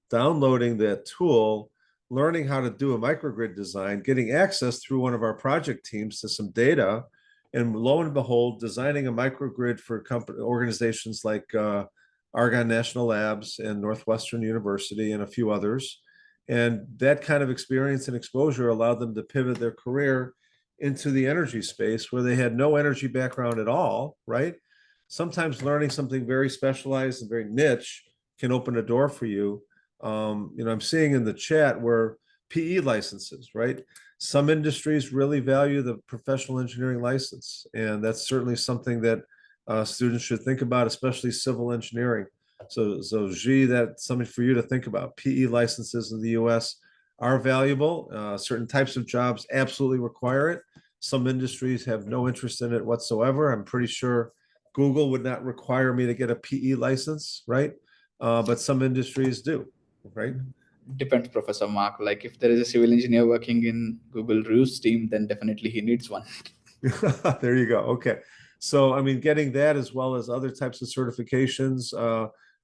downloading that tool, learning how to do a microgrid design, getting access through one of our project teams to some data, and lo and behold, designing a microgrid for organizations like Argonne National Labs and Northwestern University and a few others. And that kind of experience and exposure allowed them to pivot their career into the energy space where they had no energy background at all, right? Sometimes learning something very specialized and very niche can open a door for you. I'm seeing in the chat where PE licenses, right? Some industries really value the professional engineering license, and that's certainly something that students should think about, especially civil engineering. So G, that's something for you to think about. PE licenses in the US are valuable. Certain types of jobs absolutely require it. Some industries have no interest in it whatsoever. I'm pretty sure Google would not require me to get a PE license, right? But some industries do, right? Depends, Professor Mark. Like if there is a civil engineer working in Google Roost team, then definitely he needs one. There you go. Okay. So, I mean, getting that as well as other types of certifications,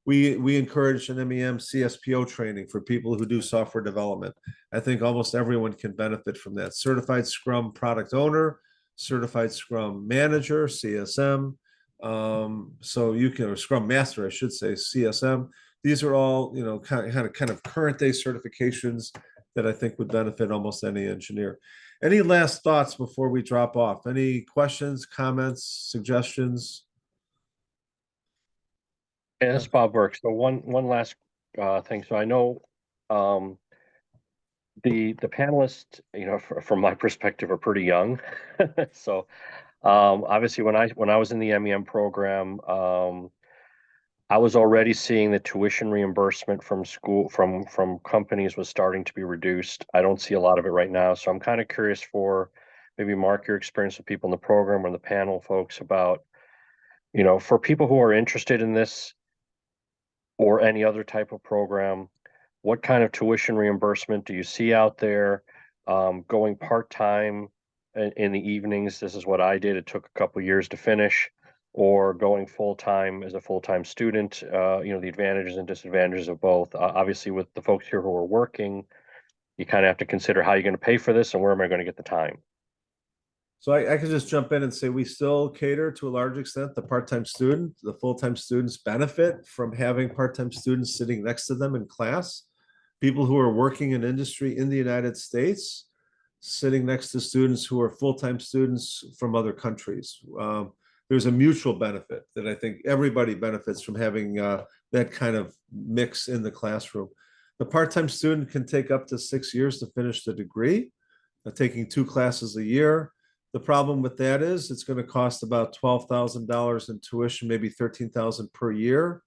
we encourage an MEM CSPO training for people who do software development. I think almost everyone can benefit from that. Certified Scrum Product Owner, Certified Scrum Manager, CSM. So you can, or Scrum Master, I should say, CSM. These are all, you know, kind of current day certifications that I think would benefit almost any engineer. Any last thoughts before we drop off? Any questions, comments, suggestions? And this is Bob Burke. So one last thing. So I know the panelists, you know, from my perspective, are pretty young. So obviously, when I was in the MEM program, I was already seeing the tuition reimbursement from companies was starting to be reduced. I don't see a lot of it right now. So I'm kind of curious for maybe Mark, your experience with people in the program or the panel folks about, you know, for people who are interested in this or any other type of program, what kind of tuition reimbursement do you see out there? Going part-time in the evenings, this is what I did. It took a couple years to finish. Or going full-time as a full-time student, you know, the advantages and disadvantages of both. Obviously, with the folks here who are working, you kind of have to consider how you're going to pay for this and where am I going to get the time? So I can just jump in and say we still cater to a large extent the part-time student. The full-time students benefit from having part-time students sitting next to them in class. People who are working in industry in the United States sitting next to students who are full-time students from other countries. There's a mutual benefit that I think everybody benefits from having that kind of mix in the classroom. The part-time student can take up to 6 years to finish the degree, taking 2 classes a year. The problem with that is it's going to cost about $12,000 in tuition, maybe $13,000 per year.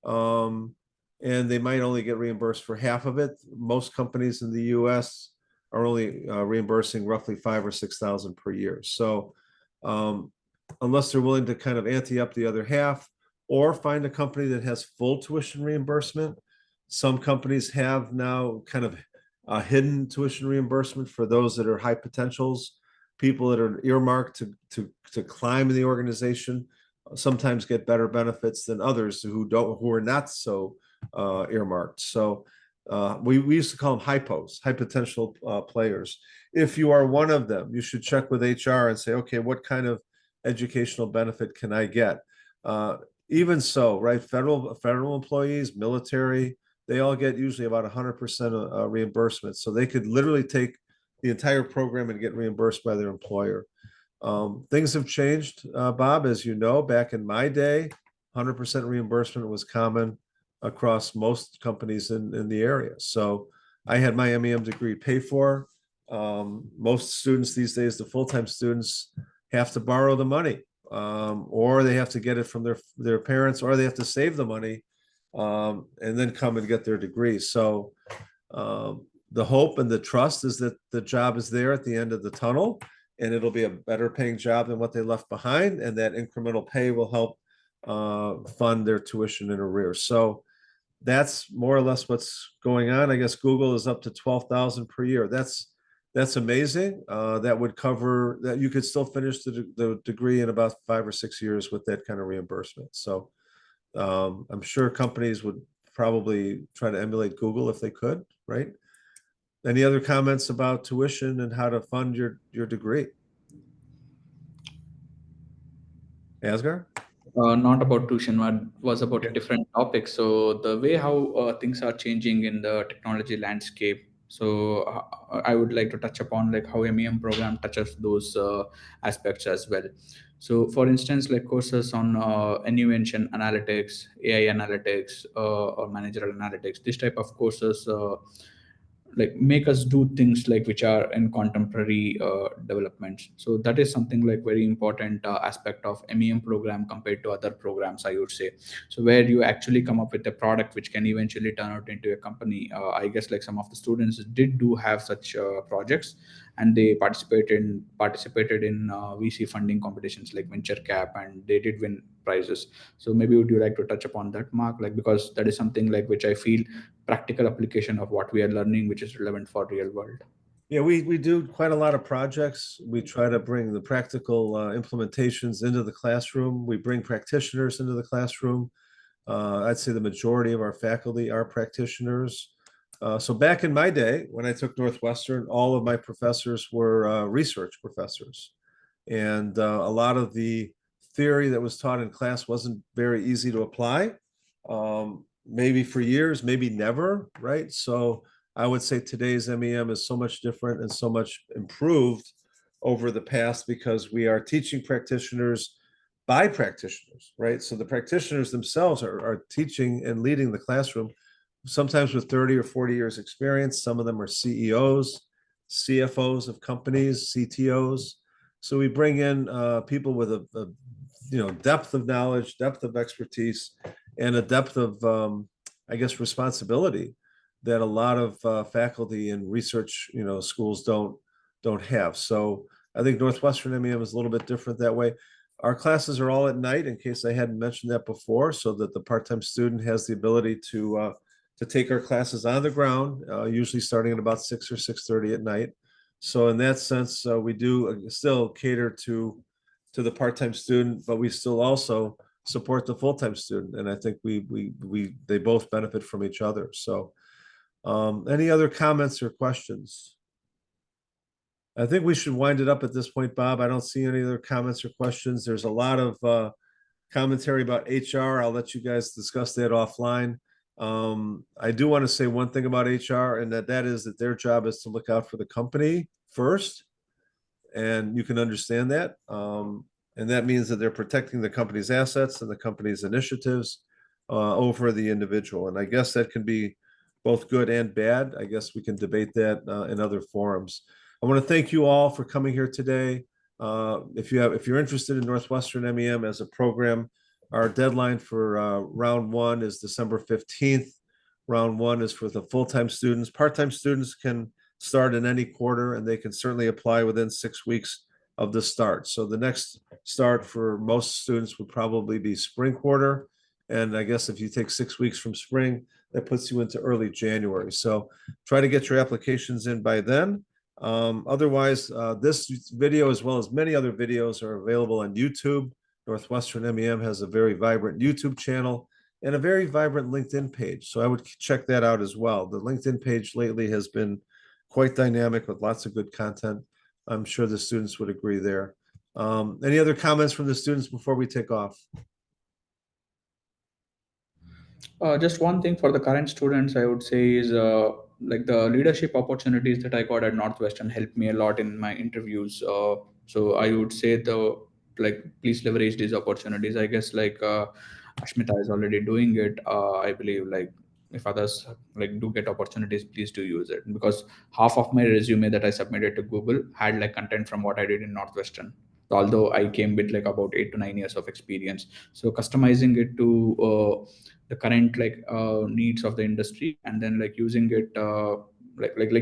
And they might only get reimbursed for half of it. Most companies in the US are only reimbursing roughly $5,000 or $6,000 per year. So unless they're willing to kind of ante up the other half or find a company that has full tuition reimbursement. Some companies have now kind of a hidden tuition reimbursement for those that are high potentials, people that are earmarked to climb in the organization, sometimes get better benefits than others who are not so earmarked. So we used to call them HIPOs, high potential players. If you are one of them, you should check with HR and say, okay, what kind of educational benefit can I get? Even so, right? Federal employees, military, they all get usually about 100% reimbursement. So they could literally take the entire program and get reimbursed by their employer. Things have changed, Bob, as you know. Back in my day, 100% reimbursement was common across most companies in the area. So I had my MEM degree paid for. Most students these days, the full-time students, have to borrow the money, or they have to get it from their parents, or they have to save the money and then come and get their degree. So the hope and the trust is that the job is there at the end of the tunnel, and it'll be a better paying job than what they left behind, and that incremental pay will help fund their tuition in arrears. So that's more or less what's going on. I guess Google is up to 12,000 per year. That's amazing. That would cover that. You could still finish the degree in about 5 or 6 years with that kind of reimbursement. So I'm sure companies would probably try to emulate Google if they could, right? Any other comments about tuition and how to fund your degree? Asghar? Not about tuition, but was about a different topic. So the way how things are changing in the technology landscape. So I would like to touch upon like how MEM program touches those aspects as well. So for instance, like courses on Nuvention analytics, AI analytics, or managerial analytics, this type of courses like make us do things like which are in contemporary developments. So that is something like very important aspect of MEM program compared to other programs, I would say. So where you actually come up with a product which can eventually turn out into a company. I guess like some of the students do have such projects, and they participated in VC funding competitions like Venture Cap, and they did win prizes. So maybe would you like to touch upon that, Mark? Like, because that is something like which I feel practical application of what we are learning, which is relevant for real world. Yeah, we do quite a lot of projects. We try to bring the practical implementations into the classroom. We bring practitioners into the classroom. I'd say the majority of our faculty are practitioners. So back in my day, when I took Northwestern, all of my professors were research professors. And a lot of the theory that was taught in class wasn't very easy to apply. Maybe for years, maybe never, right? So I would say today's MEM is so much different and so much improved over the past because we are teaching practitioners by practitioners, right? So the practitioners themselves are teaching and leading the classroom, sometimes with 30 or 40 years experience. Some of them are CEOs, CFOs of companies, CTOs. So we bring in people with a depth of knowledge, depth of expertise, and a depth of, I guess, responsibility that a lot of faculty and research, schools don't have. So I think Northwestern MEM is a little bit different that way. Our classes are all at night, in case I hadn't mentioned that before, so that the part-time student has the ability to take our classes on the ground, usually starting at about 6 or 6:30 at night. So in that sense, we do still cater to the part-time student, but we still also support the full-time student, and I think they both benefit from each other. So any other comments or questions? I think we should wind it up at this point, Bob. I don't see any other comments or questions. There's a lot of commentary about HR. I'll let you guys discuss that offline. I do want to say one thing about HR, and that is that their job is to look out for the company first, and you can understand that. And that means that they're protecting the company's assets and the company's initiatives over the individual. And I guess that can be both good and bad. I guess we can debate that in other forums. I want to thank you all for coming here today. If you're interested in Northwestern MEM as a program, our deadline for round one is December 15th. Round one is for the full-time students. Part-time students can start in any quarter, and they can certainly apply within 6 weeks of the start. So the next start for most students would probably be spring quarter. And I guess if you take 6 weeks from spring, that puts you into early January. So try to get your applications in by then. Otherwise, this video, as well as many other videos, are available on YouTube. Northwestern MEM has a very vibrant YouTube channel and a very vibrant LinkedIn page. So I would check that out as well. The LinkedIn page lately has been quite dynamic with lots of good content. I'm sure the students would agree there. Any other comments from the students before we take off? Just one thing for the current students, I would say is like the leadership opportunities that I got at Northwestern helped me a lot in my interviews. So I would say please leverage these opportunities. I guess Ashmita is already doing it. I believe if others do get opportunities, please do use it, because half of my resume that I submitted to Google had content from what I did in Northwestern, although I came with about 8 to 9 years of experience. So customizing it to the current needs of the industry, and then using it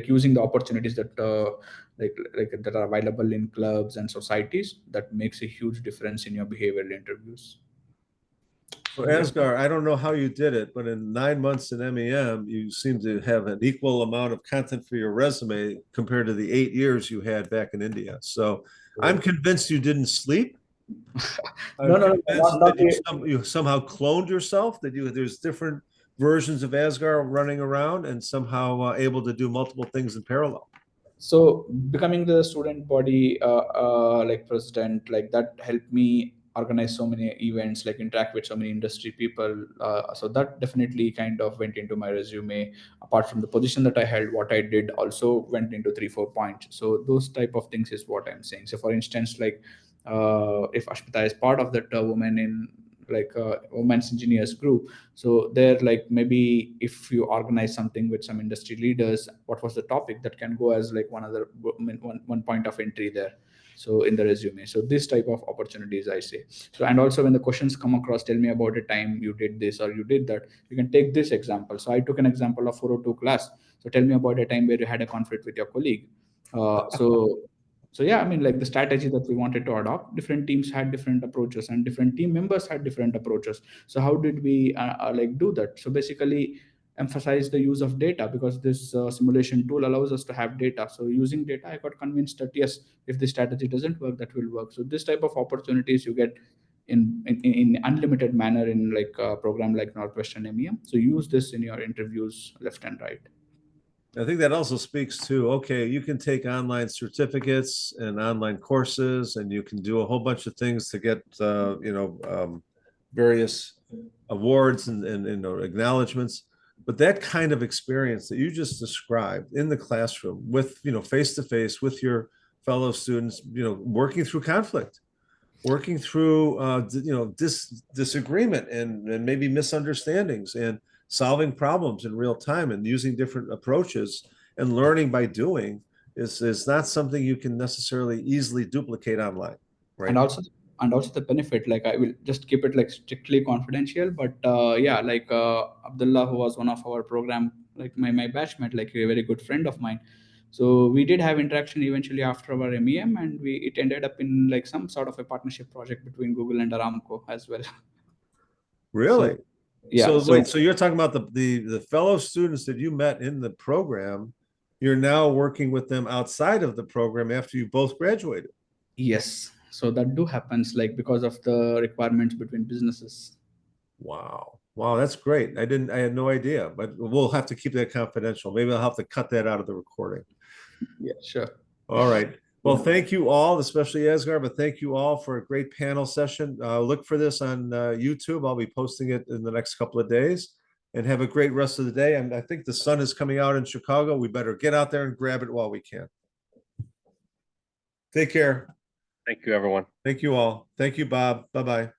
using the opportunities that that are available in clubs and societies, that makes a huge difference in your behavioral interviews. So Asghar, I don't know how you did it, but in 9 months in MEM, you seem to have an equal amount of content for your resume compared to the 8 years you had back in India. So I'm convinced you didn't sleep. No, You somehow cloned yourself, that there's different versions of Asghar running around and somehow able to do multiple things in parallel. So becoming the student body president, that helped me organize so many events, interact with so many industry people. So that definitely kind of went into my resume. Apart from the position that I held, what I did also went into 3-4 points. So those type of things is what I'm saying. So for instance, if Ashmita is part of that women in like women's engineers group. So there, like maybe if you organize something with some industry leaders, what was the topic that can go as like one point of entry there. So in the resume, so this type of opportunities I say. So, and also when the questions come across, tell me about a time you did this or you did that, you can take this example. So I took an example of 402 class. So tell me about a time where you had a conflict with your colleague. So yeah, I mean, like the strategy that we wanted to adopt, different teams had different approaches and different team members had different approaches. So how did we like do that? So basically emphasize the use of data, because this simulation tool allows us to have data. So using data, I got convinced that yes, if this strategy doesn't work, that will work. So this type of opportunities you get in unlimited manner in like a program like Northwestern MEM. So use this in your interviews left and right. I think that also speaks to, okay, you can take online certificates and online courses, and you can do a whole bunch of things to get, various awards and acknowledgements. But that kind of experience that you just described in the classroom with, face to face with your fellow students, working through conflict, working through, disagreement and maybe misunderstandings, and solving problems in real time and using different approaches and learning by doing is not something you can necessarily easily duplicate online, right? And also the benefit, like I will just keep it like strictly confidential, but yeah, like Abdullah, who was one of our program, like my batchmate, like a very good friend of mine. So we did have interaction eventually after our MEM, and it ended up in like some sort of a partnership project between Google and Aramco as well. Really? So, yeah. So wait, so you're talking about the fellow students that you met in the program, you're now working with them outside of the program after you both graduated. Yes. So that do happens, like because of the requirements between businesses. Wow. Wow, that's great. I had no idea, but we'll have to keep that confidential. Maybe I'll have to cut that out of the recording. Yeah, sure. All right. Well, thank you all, especially Asghar, but thank you all for a great panel session. Look for this on YouTube. I'll be posting it in the next couple of days, and have a great rest of the day. And I think the sun is coming out in Chicago. We better get out there and grab it while we can. Take care. Thank you, everyone. Thank you all. Thank you, Bob. Bye-bye.